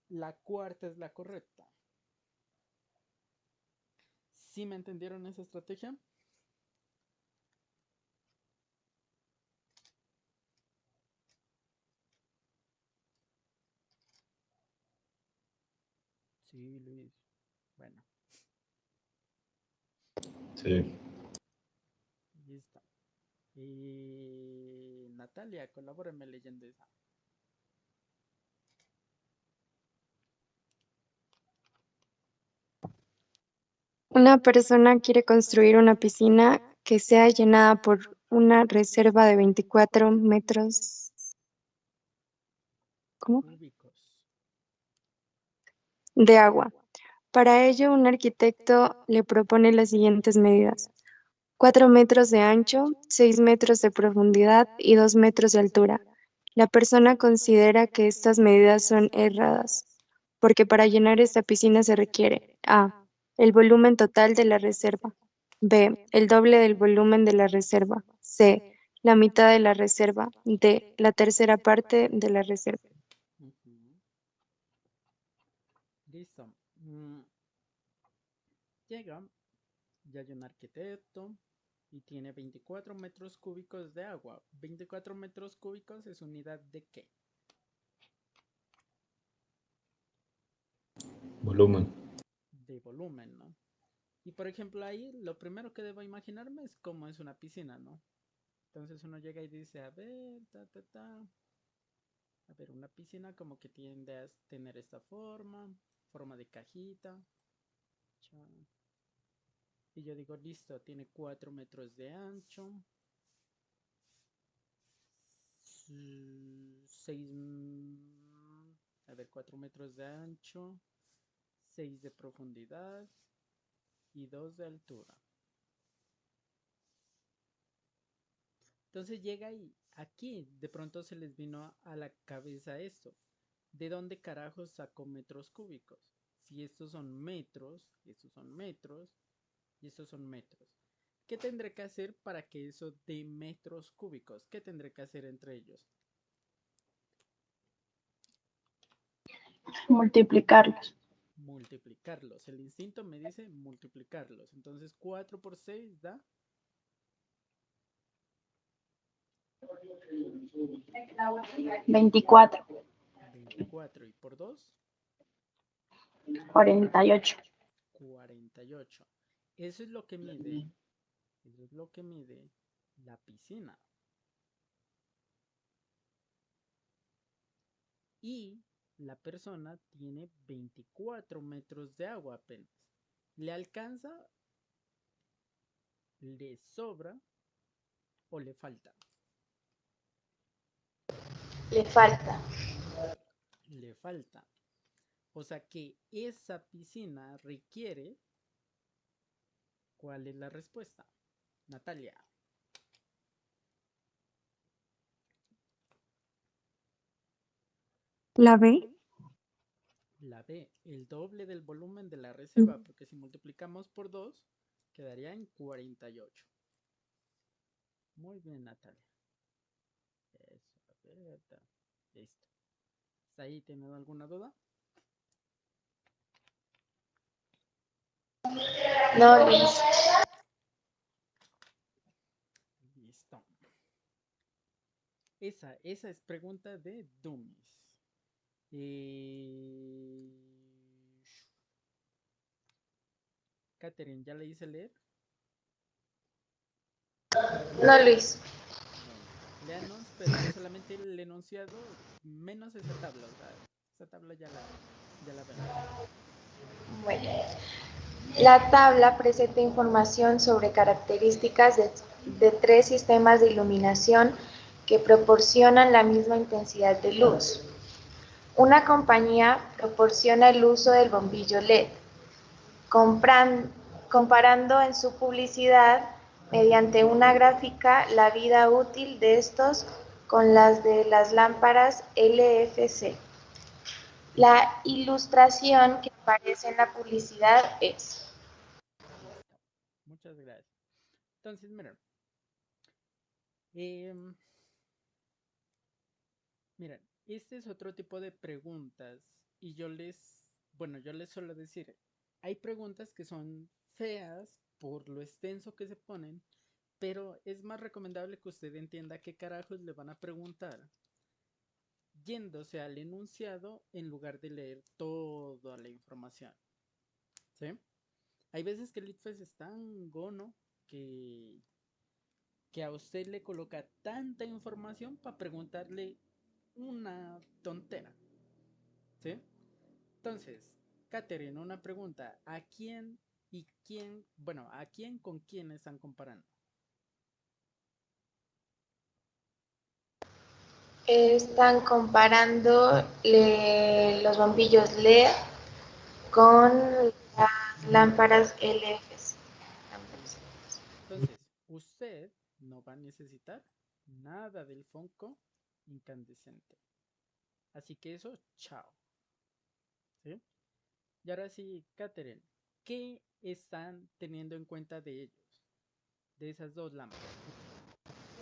la cuarta es la correcta. ¿Sí me entendieron esa estrategia? Sí, Luis. Bueno, Sí. listo. Natalia, colabóreme leyendo esa. Una persona quiere construir una piscina que sea llenada por una reserva de 24 metros. ¿Cómo? Cúbicos. De agua. Para ello, un arquitecto le propone las siguientes medidas: 4 metros de ancho, 6 metros de profundidad y 2 metros de altura. La persona considera que estas medidas son erradas, porque para llenar esta piscina se requiere A. El volumen total de la reserva. B. El doble del volumen de la reserva. C. La mitad de la reserva. D. La tercera parte de la reserva. Listo. Llega, ya hay un arquitecto y tiene 24 metros cúbicos de agua. 24 metros cúbicos es unidad de ¿qué? Volumen. De volumen, ¿no? Y por ejemplo ahí lo primero que debo imaginarme es cómo es una piscina, ¿no? Entonces uno llega y dice, a ver, a ver, una piscina como que tiende a tener esta forma de cajita. Y yo digo, listo, tiene 4 metros de ancho, 6, a ver, 4 metros de ancho, 6 de profundidad y 2 de altura. Entonces llega y aquí de pronto se les vino a la cabeza esto. ¿De dónde carajos saco metros cúbicos? Si estos son metros, estos son metros y estos son metros. ¿Qué tendré que hacer para que eso dé metros cúbicos? ¿Qué tendré que hacer entre ellos? Multiplicarlos. Multiplicarlos. El instinto me dice multiplicarlos. Entonces 4 por 6 da 24. 24 y por 2 48. 48. Eso es lo que mide. Eso es lo que mide la piscina. Y la persona tiene 24 metros de agua apenas. ¿Le alcanza? ¿Le sobra? ¿O le falta? Le falta. Le falta. O sea que esa piscina requiere. ¿Cuál es la respuesta? Natalia. La B. La B, el doble del volumen de la reserva, porque si multiplicamos por 2, quedaría en 48. Muy bien, Natalia. Eso, a ver, listo. ¿Hasta ahí tienen alguna duda? No, Luis. Listo. Esa es pregunta de Dummies. Catherine, ¿ya le hice leer? No, Luis. Bueno, léanos, pero solamente el enunciado menos esa tabla. O sea, esa tabla ya la vemos. Bueno, la tabla presenta información sobre características de tres sistemas de iluminación que proporcionan la misma intensidad de luz. Una compañía proporciona el uso del bombillo LED, comparando en su publicidad mediante una gráfica la vida útil de estos con las de las lámparas LFC. La ilustración que aparece en la publicidad es... Listo. Muchas gracias. Entonces, miren. Em, miren, este es otro tipo de preguntas y yo les suelo decir, hay preguntas que son feas por lo extenso que se ponen, pero es más recomendable que usted entienda qué carajos le van a preguntar yéndose al enunciado en lugar de leer toda la información. ¿Sí? Hay veces que el ITFES es tan gono que a usted le coloca tanta información para preguntarle una tontera. ¿Sí? Entonces, Catherine, una pregunta. ¿A quién y quién, bueno, a quién con quién están comparando? Están comparando los bombillos LED con las lámparas LFC. Listo. Entonces, usted no va a necesitar nada del foco incandescente. Así que eso, chao. ¿Sí? Y ahora sí, Catherine, ¿qué están teniendo en cuenta de ellos? De esas dos lámparas.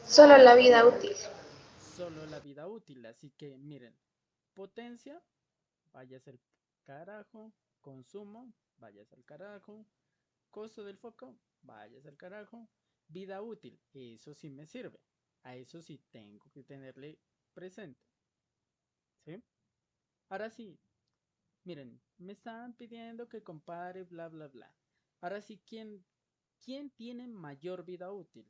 Solo la vida útil. Solo la vida útil. Así que miren, potencia, váyase al carajo. Consumo, váyase al carajo. Costo del foco, váyase al carajo. Vida útil, eso sí me sirve. A eso sí tengo que tenerle presente. ¿Sí? Ahora sí, miren, me estaban pidiendo que compare, bla, bla, bla. Ahora sí, ¿quién tiene mayor vida útil?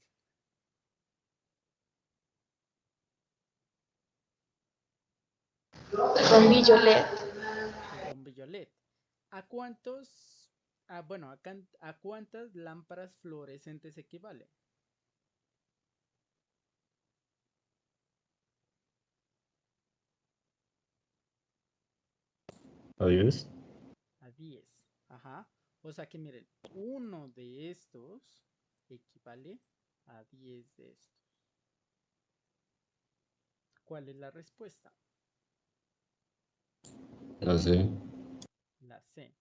El bombillo LED. El bombillo LED. ¿A cuántos, bueno, a cuántas lámparas fluorescentes equivale? Adiós. A 10. Ajá. O sea que miren, uno de estos equivale a 10 de estos. ¿Cuál es la respuesta? Ya sé. La C.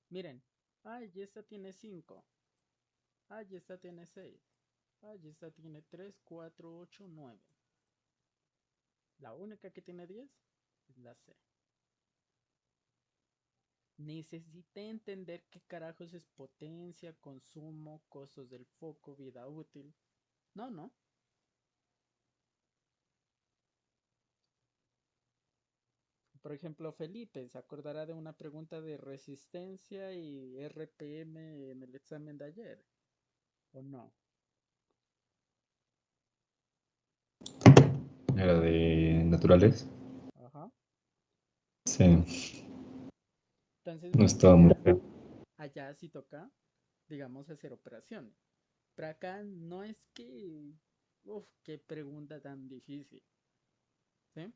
Miren, ay, esta tiene 5. Ay, esta tiene 6. Ay, esta tiene 3, 4, 8, 9. La única que tiene 10 es la C. Necesité entender qué carajos es potencia, consumo, costos del foco, vida útil. No, no. Por ejemplo, Felipe se acordará de una pregunta de resistencia y RPM en el examen de ayer, ¿o no? Era de naturales. Ajá. Sí, Entonces, no miren, estaba muy feo. allá sí toca, digamos, hacer operaciones. Pero acá no es que, uff, qué pregunta tan difícil, ¿sí?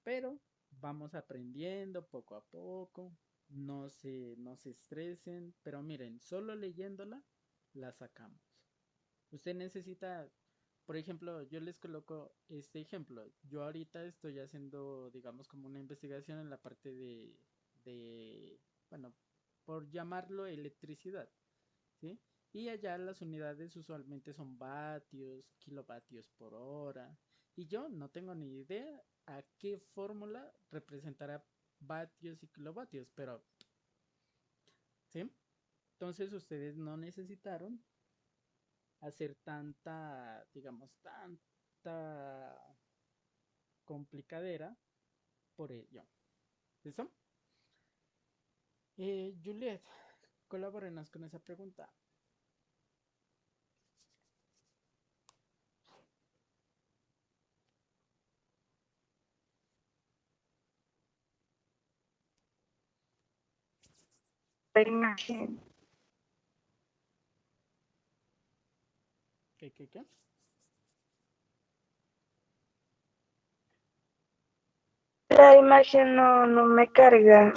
Pero vamos aprendiendo poco a poco, no se estresen, pero miren, solo leyéndola la sacamos. Usted necesita, por ejemplo, yo les coloco este ejemplo. Yo ahorita estoy haciendo, digamos, como una investigación en la parte bueno, por llamarlo electricidad, ¿sí? Y allá las unidades usualmente son vatios, kilovatios por hora. Y yo no tengo ni idea a qué fórmula representará vatios y kilovatios, pero ¿sí? Entonces ustedes no necesitaron hacer tanta, digamos, tanta complicadera por ello. ¿Listo? Juliet, colabórenos con esa pregunta. La imagen, ¿Qué? la imagen no me carga.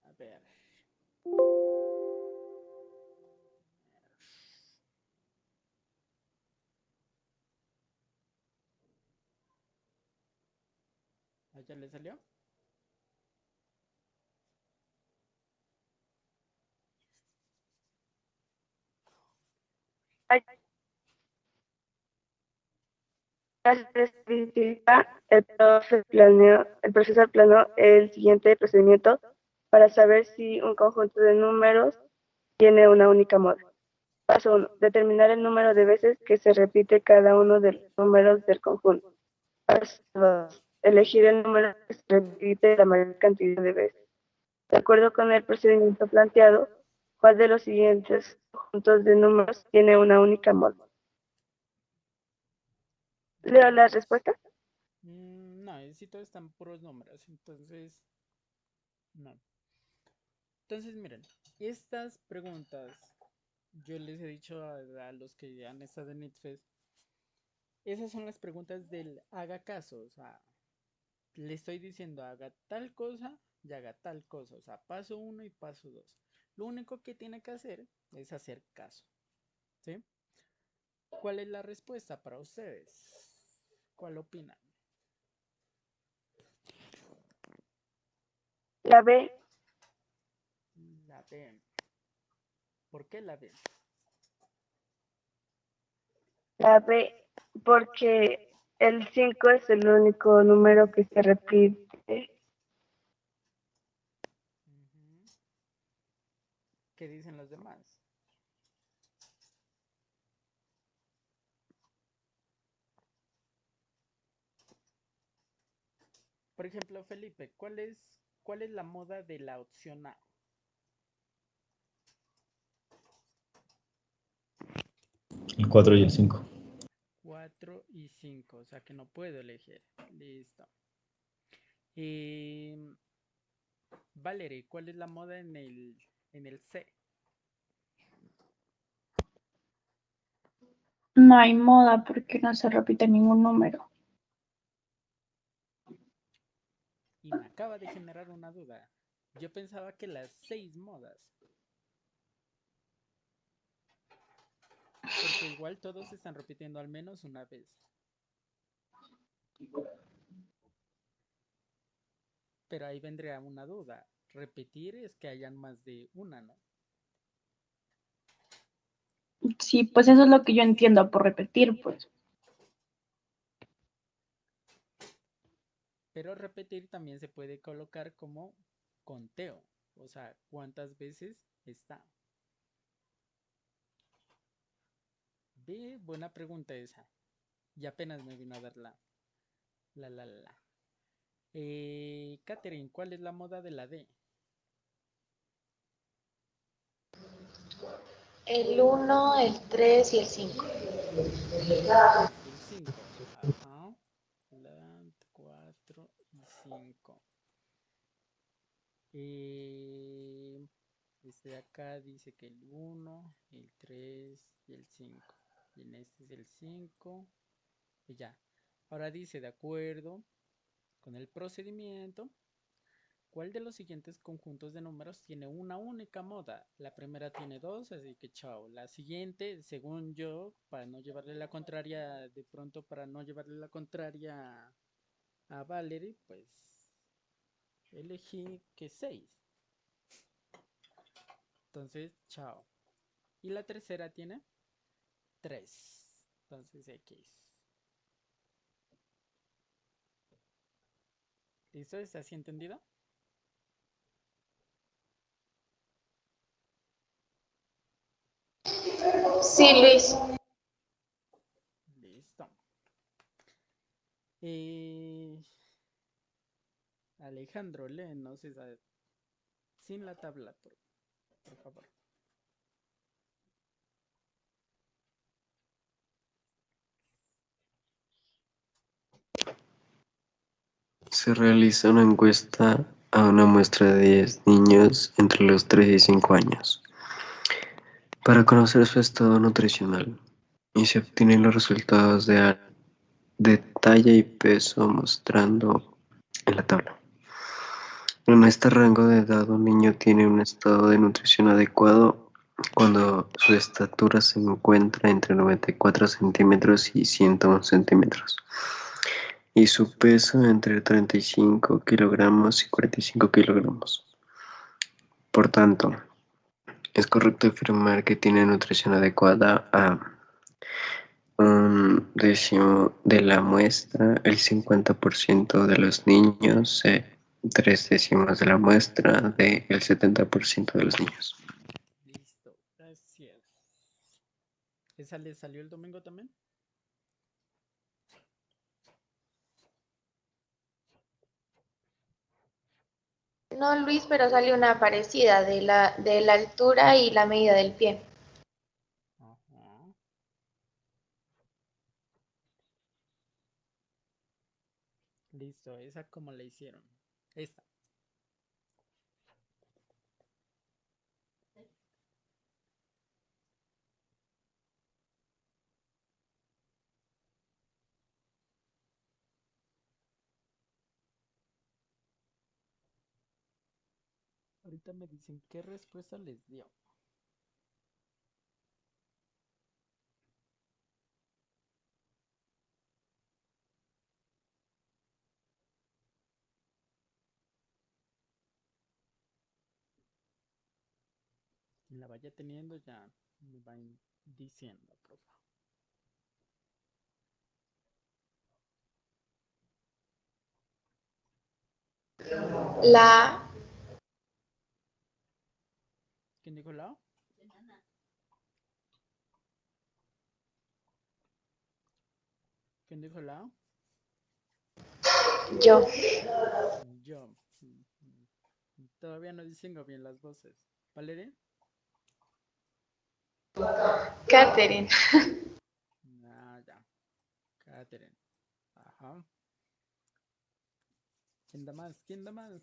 A ver. ¿Ya le salió? Hay que especificar el profesor planeó el siguiente procedimiento para saber si un conjunto de números tiene una única moda. Paso 1. Determinar el número de veces que se repite cada uno de los números del conjunto. Paso 2. Elegir el número que se repite la mayor cantidad de veces. De acuerdo con el procedimiento planteado, ¿cuál de los siguientes conjuntos de números tiene una única moda? ¿Leo las respuestas? No, sí todos están puros números, entonces no. Entonces miren, estas preguntas yo les he dicho a los que han estado en ITFES, esas son las preguntas del haga caso, o sea, le estoy diciendo haga tal cosa y haga tal cosa, o sea, paso 1 y paso 2. Lo único que tiene que hacer es hacer caso, ¿sí? ¿Cuál es la respuesta para ustedes? ¿Cuál opinan? La B. La B. ¿Por qué la B? La B, porque el 5 es el único número que se repite. ¿Qué dicen los demás? Por ejemplo, Felipe, cuál es la moda de la opción A? El 4 y el 5. 4 y 5, o sea que no puedo elegir. Listo. Valerie, ¿cuál es la moda en el C? No hay moda porque no se repite ningún número. Y me acaba de generar una duda. Yo pensaba que las 6 modas. Porque igual todos se están repitiendo al menos una vez. Pero ahí vendría una duda. Repetir es que hayan más de una, ¿no? Sí, pues eso es lo que yo entiendo por repetir, pues. Pero repetir también se puede colocar como conteo. O sea, ¿cuántas veces está? Buena pregunta esa. Y apenas me vino a dar la. Catherine, ¿cuál es la moda de la D? El 1, el 3 y el 5. Y el 5. Ajá. La 4 y 5. Este de acá dice que el 1, el 3 y el 5. Y en este es el 5. Y ya. Ahora dice, de acuerdo con el procedimiento, ¿cuál de los siguientes conjuntos de números tiene una única moda? La primera tiene dos, así que chao. La siguiente, según yo, para no llevarle la contraria, de pronto para no llevarle la contraria a Valerie, pues elegí que 6. Entonces, chao. Y la tercera tiene 3. Entonces, X. ¿Listo? ¿Está así entendido? Sí, Luis. Listo. Eh, Alejandro, léenos esa sin la tabla, por favor. Se realiza una encuesta a una muestra de 10 niños entre los 3 y 5 años para conocer su estado nutricional y se obtienen los resultados de talla y peso mostrando en la tabla. En este rango de edad un niño tiene un estado de nutrición adecuado cuando su estatura se encuentra entre 94 centímetros y 101 centímetros y su peso entre 35 kilogramos y 45 kilogramos. Por tanto, es correcto afirmar que tiene nutrición adecuada a un décimo de la muestra, el 50% de los niños, 3 décimos de la muestra, del 70% de los niños. Listo, gracias. ¿Esa le salió el domingo también? No, Luis, pero salió una parecida de la altura y la medida del pie. Ajá. Listo, esa como la hicieron. Esta. Ahorita me dicen qué respuesta les dio. Quien la vaya teniendo ya me va diciendo, por favor. La ¿Quién dijo la O? ¿Quién dijo la O? yo. Yo. Todavía no distingo bien las voces. ¿Valeria? Catherine. Ah, ya. Catherine. Ajá. ¿Quién da más? ¿Quién da más?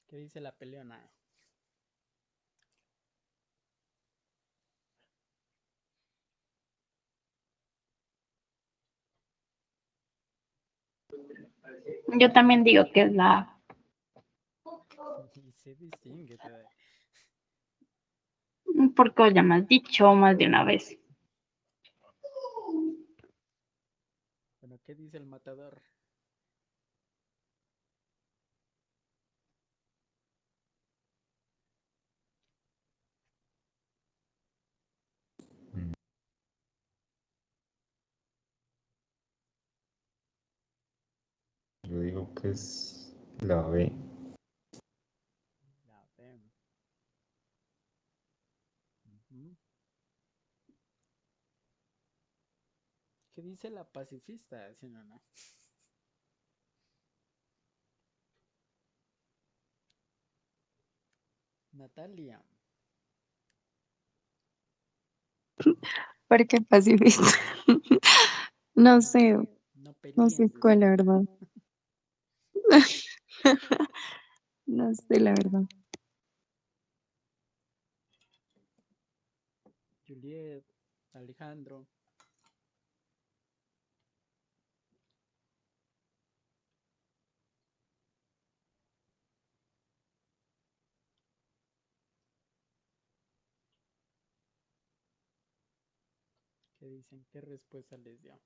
¿Qué dice la peleona? Yo también digo que es la A, Y se distingue. porque ya me has dicho más de una vez. Bueno, ¿qué dice el matador? Yo digo que es la B. La B. Ujú. ¿Qué dice la pacifista? Si no, no. Natalia. ¿Por qué pacifista? No No, sé, no no peleen, sé dice. cuál, la verdad. No sé, la verdad. Juliet, Alejandro. ¿Qué dicen? ¿Qué respuesta les dio?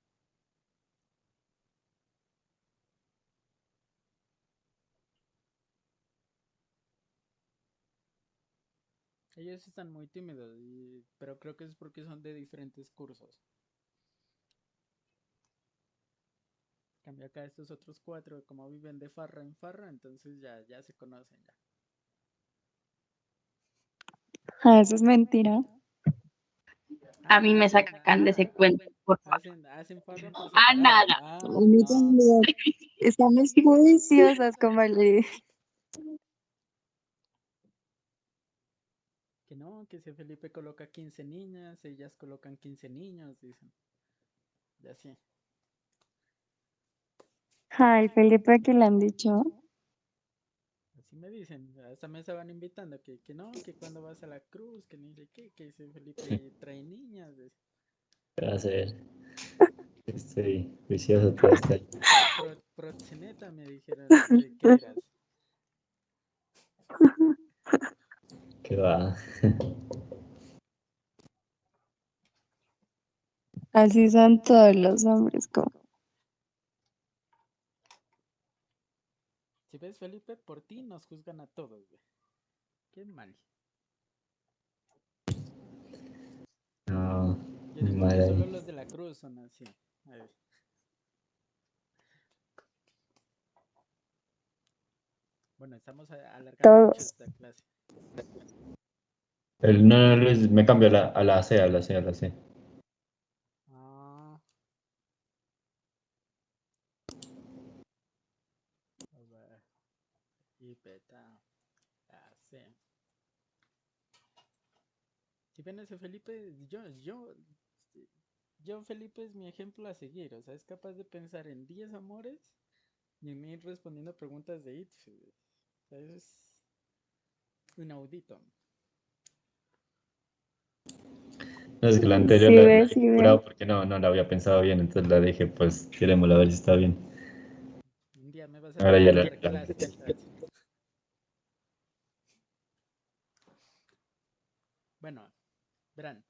Ellos están muy tímidos, pero creo que es porque son de diferentes cursos. En cambio acá estos otros cuatro, como viven de farra en farra, entonces ya se conocen ya. Ah, eso es mentira. A mí me Hacen, sacan de ese cuento, por favor. hacen farra por Ah, separado. nada. A Ah, mí no. también. Estamos juiciosas, como le Que no, que si Felipe coloca 15 niñas, ellas colocan 15 niños, dicen. Y así. Ay, Felipe, ¿qué le han dicho? Así me dicen, a esta mesa van invitando, que no, que cuando vas a la cruz, que ni sé qué, que ese Felipe trae niñas. ¿Qué va a hacer? Estoy juicioso todo este año. Proxeneta me dijeron que eras. ¿Qué va? Así son todos los hombres, como. Si ves, Felipe, por ti nos juzgan a todos, güey. Qué mal. No, Yo mi digo que madre solo ahí. los de la cruz son así. A ver. Bueno, estamos alargando mucho Todos. esta clase. No, Luis, me cambio a la C, a la C, a la C. Ah, a ver. Y beta. C. Si ven ese Felipe, yo Felipe es mi ejemplo a seguir. O sea, es capaz de pensar en 10 amores y en ir respondiendo preguntas de IT. O sea, eso es inaudito. No, es que la anterior Sí la ve, dije sí ve. jurado porque no la había pensado bien, entonces la dije, pues, queremos a ver si está bien. Un día me vas a Ahora ya tener que la dar clases. Bueno, verán.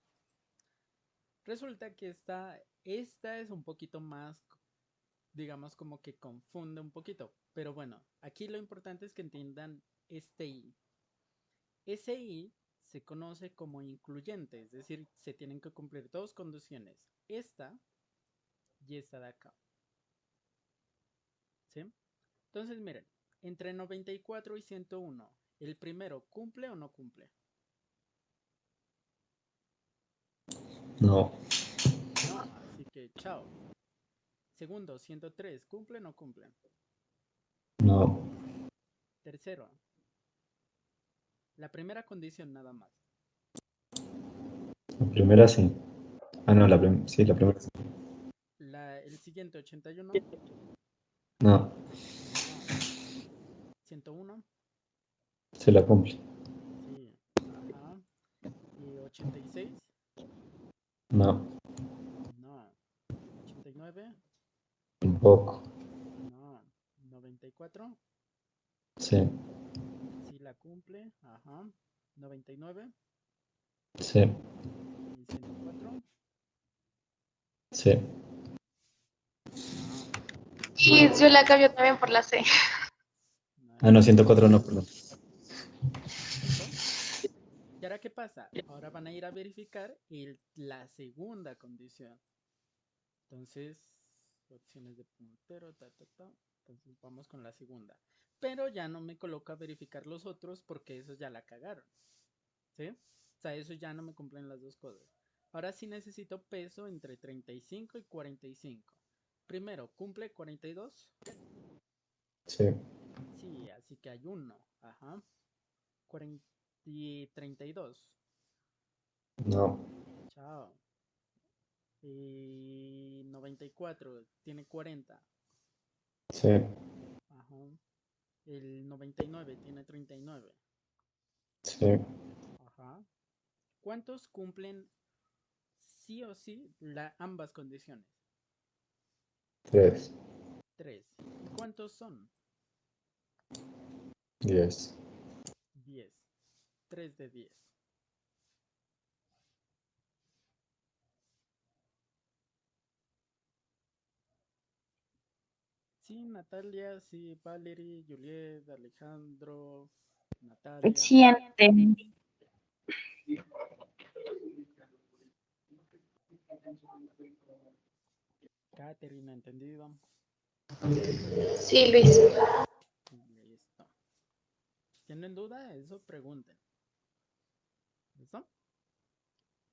Resulta que esta es un poquito más, digamos, como que confunde un poquito. Pero bueno, aquí lo importante es que entiendan este I. Ese I se conoce como incluyente, es decir, se tienen que cumplir dos condiciones. Esta y esta de acá. ¿Sí? Entonces, miren, entre 94 y 101, ¿el primero cumple o no cumple? No, No, así que chao. Segundo, 103, ¿cumple o no cumple? no. Tercero, la primera condición nada más. La primera sí. Ah, no, sí, la primera sí. El siguiente, 81, No, no. 101, se la cumple. sí, ajá. Y 86, No, no. 89, un poco. no. 94, Sí, sí la cumple, ajá. 99 sí, y 104, sí. no. Sí, yo la cambio también por la C. No, Ah, no, esa no. 104 no, perdón. ¿Listo? ¿Y ahora qué pasa? Ahora van a ir a verificar la segunda condición. Entonces, opciones de puntero, Entonces vamos con la segunda. Pero ya no me coloca a verificar los otros porque esos ya la cagaron. ¿Sí? O sea, eso ya no me cumplen las dos cosas. Ahora sí necesito peso entre 35 y 45. Primero, ¿cumple 42? Sí, Sí, así que hay uno. Ajá. 40 y 32. no, Chao. Y 94 tiene 40. sí, Ajá. El 99 tiene 39. sí. Ajá. ¿Cuántos cumplen sí o sí ambas condiciones? 3, 3. ¿Y cuántos son? 10. 10. 3 de 10. Sí, Natalia, sí, Valerie, Juliet, Alejandro, Natalia. Sí, entendí. Caterina, ¿entendido? Sí, Luis. Listo. ¿Tienen duda? Eso pregunten. ¿Listo?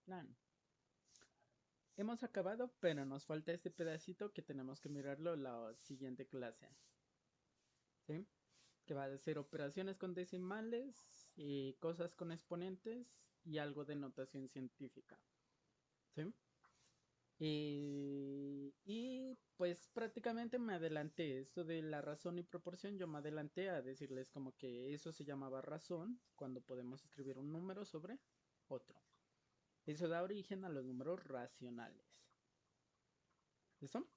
Plan. Hemos acabado, pero nos falta este pedacito que tenemos que mirarlo en la siguiente clase. ¿Sí? Que va a ser operaciones con decimales, y cosas con exponentes y algo de notación científica. ¿Sí? Y pues prácticamente me adelanté. Esto de la razón y proporción, yo me adelanté a decirles como que eso se llamaba razón cuando podemos escribir un número sobre otro. Eso da origen a los números racionales. ¿Listo?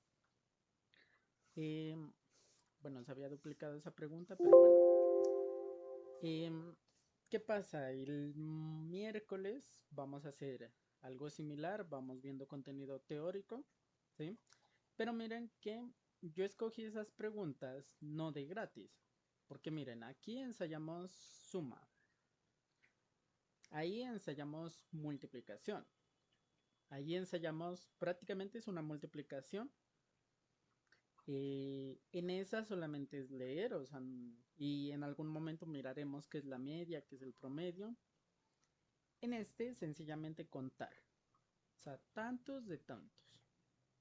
Bueno, se había duplicado esa pregunta, pero bueno. ¿Qué pasa? El miércoles vamos a hacer algo similar, vamos viendo contenido teórico, ¿sí? Pero miren que yo escogí esas preguntas no de gratis, porque miren, aquí ensayamos suma, ahí ensayamos multiplicación, ahí ensayamos prácticamente es una multiplicación. En esa solamente es leer, o sea, y en algún momento miraremos qué es la media, qué es el promedio. En este, sencillamente contar. O sea, tantos de tantos.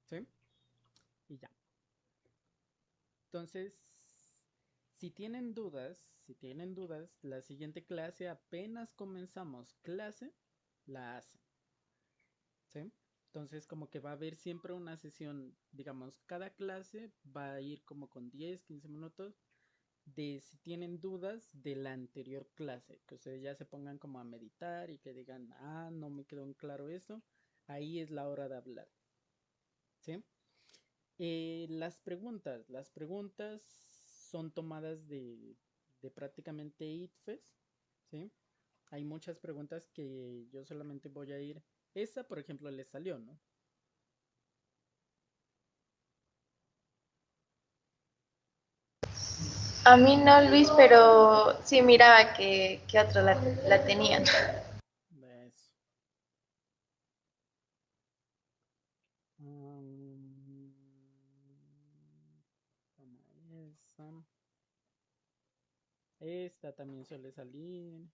¿Sí? Y ya. Entonces, si tienen dudas, la siguiente clase, apenas comenzamos clase, la hacen. ¿Sí? Entonces, como que va a haber siempre una sesión, digamos, cada clase va a ir como con 10, 15 minutos de si tienen dudas de la anterior clase, que ustedes ya se pongan como a meditar y que digan, ah, no me quedó en claro esto, ahí es la hora de hablar. ¿Sí? Las preguntas son tomadas de prácticamente ITFES, ¿sí? Hay muchas preguntas que yo solamente voy a ir. Esa, por ejemplo, les salió, ¿no? A mí no, Luis, pero sí miraba que otros la tenían. Eso. Um, esa. Esta también suele salir.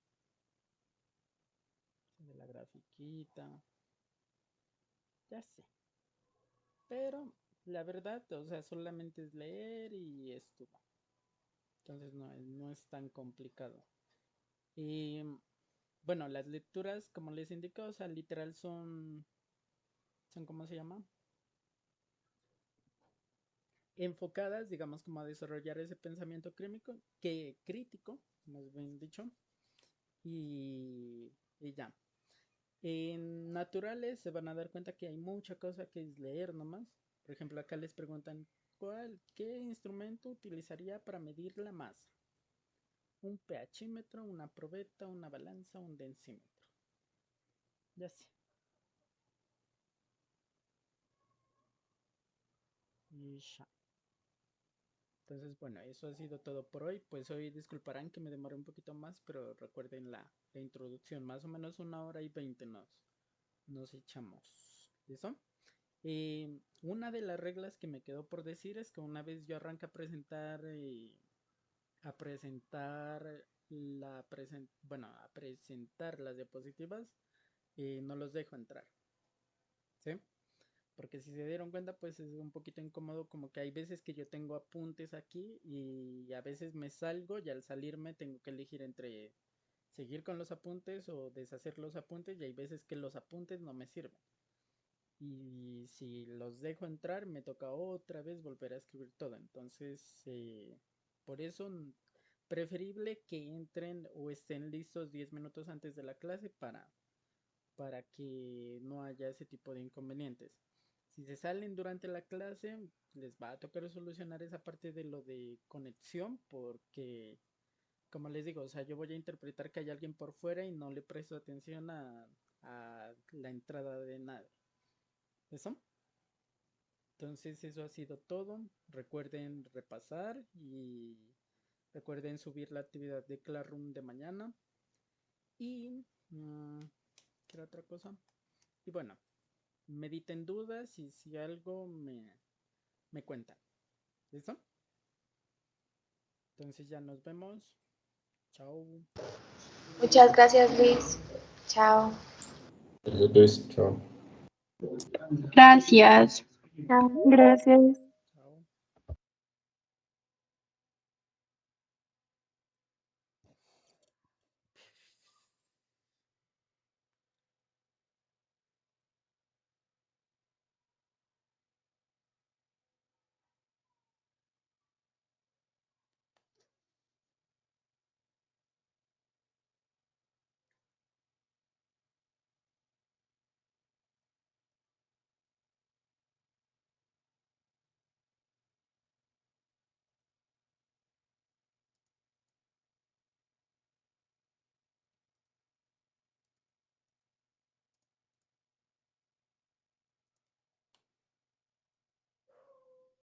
De la grafiquita. Ya sé. Pero la verdad, o sea, solamente es leer y estuvo. Entonces no es tan complicado. Y bueno, las lecturas, como les indico, o sea, literal son ¿cómo se llama? Enfocadas, digamos, como a desarrollar ese pensamiento crítico, más bien dicho, y ya. En naturales se van a dar cuenta que hay mucha cosa que es leer nomás. Por ejemplo, acá les preguntan, ¿qué instrumento utilizaría para medir la masa? Un pHímetro, una probeta, una balanza, un densímetro. Ya sé. Y ya. Entonces, bueno, eso ha sido todo por hoy. Pues hoy disculparán que me demore un poquito más, pero recuerden la introducción. Más o menos 1 hora y 20 nos echamos. ¿Listo? Una de las reglas que me quedó por decir es que una vez yo arranque a presentar a presentar las diapositivas, no los dejo entrar, ¿sí? Porque si se dieron cuenta, pues es un poquito incómodo, como que hay veces que yo tengo apuntes aquí y a veces me salgo y al salirme tengo que elegir entre seguir con los apuntes o deshacer los apuntes, y hay veces que los apuntes no me sirven. Y si los dejo entrar, me toca otra vez volver a escribir todo. Entonces, por eso, preferible que entren o estén listos 10 minutos antes de la clase para que no haya ese tipo de inconvenientes. Si se salen durante la clase, les va a tocar solucionar esa parte de lo de conexión, porque, como les digo, o sea, yo voy a interpretar que hay alguien por fuera y no le presto atención a la entrada de nada. ¿Eso? Entonces eso ha sido todo. Recuerden repasar y recuerden subir la actividad de Classroom de mañana. Y cualquier otra cosa. Y bueno, mediten dudas y si algo me cuentan. ¿Listo? Entonces ya nos vemos. Chao. Muchas gracias, Luis. Chao. Luis, chao. Gracias. Gracias.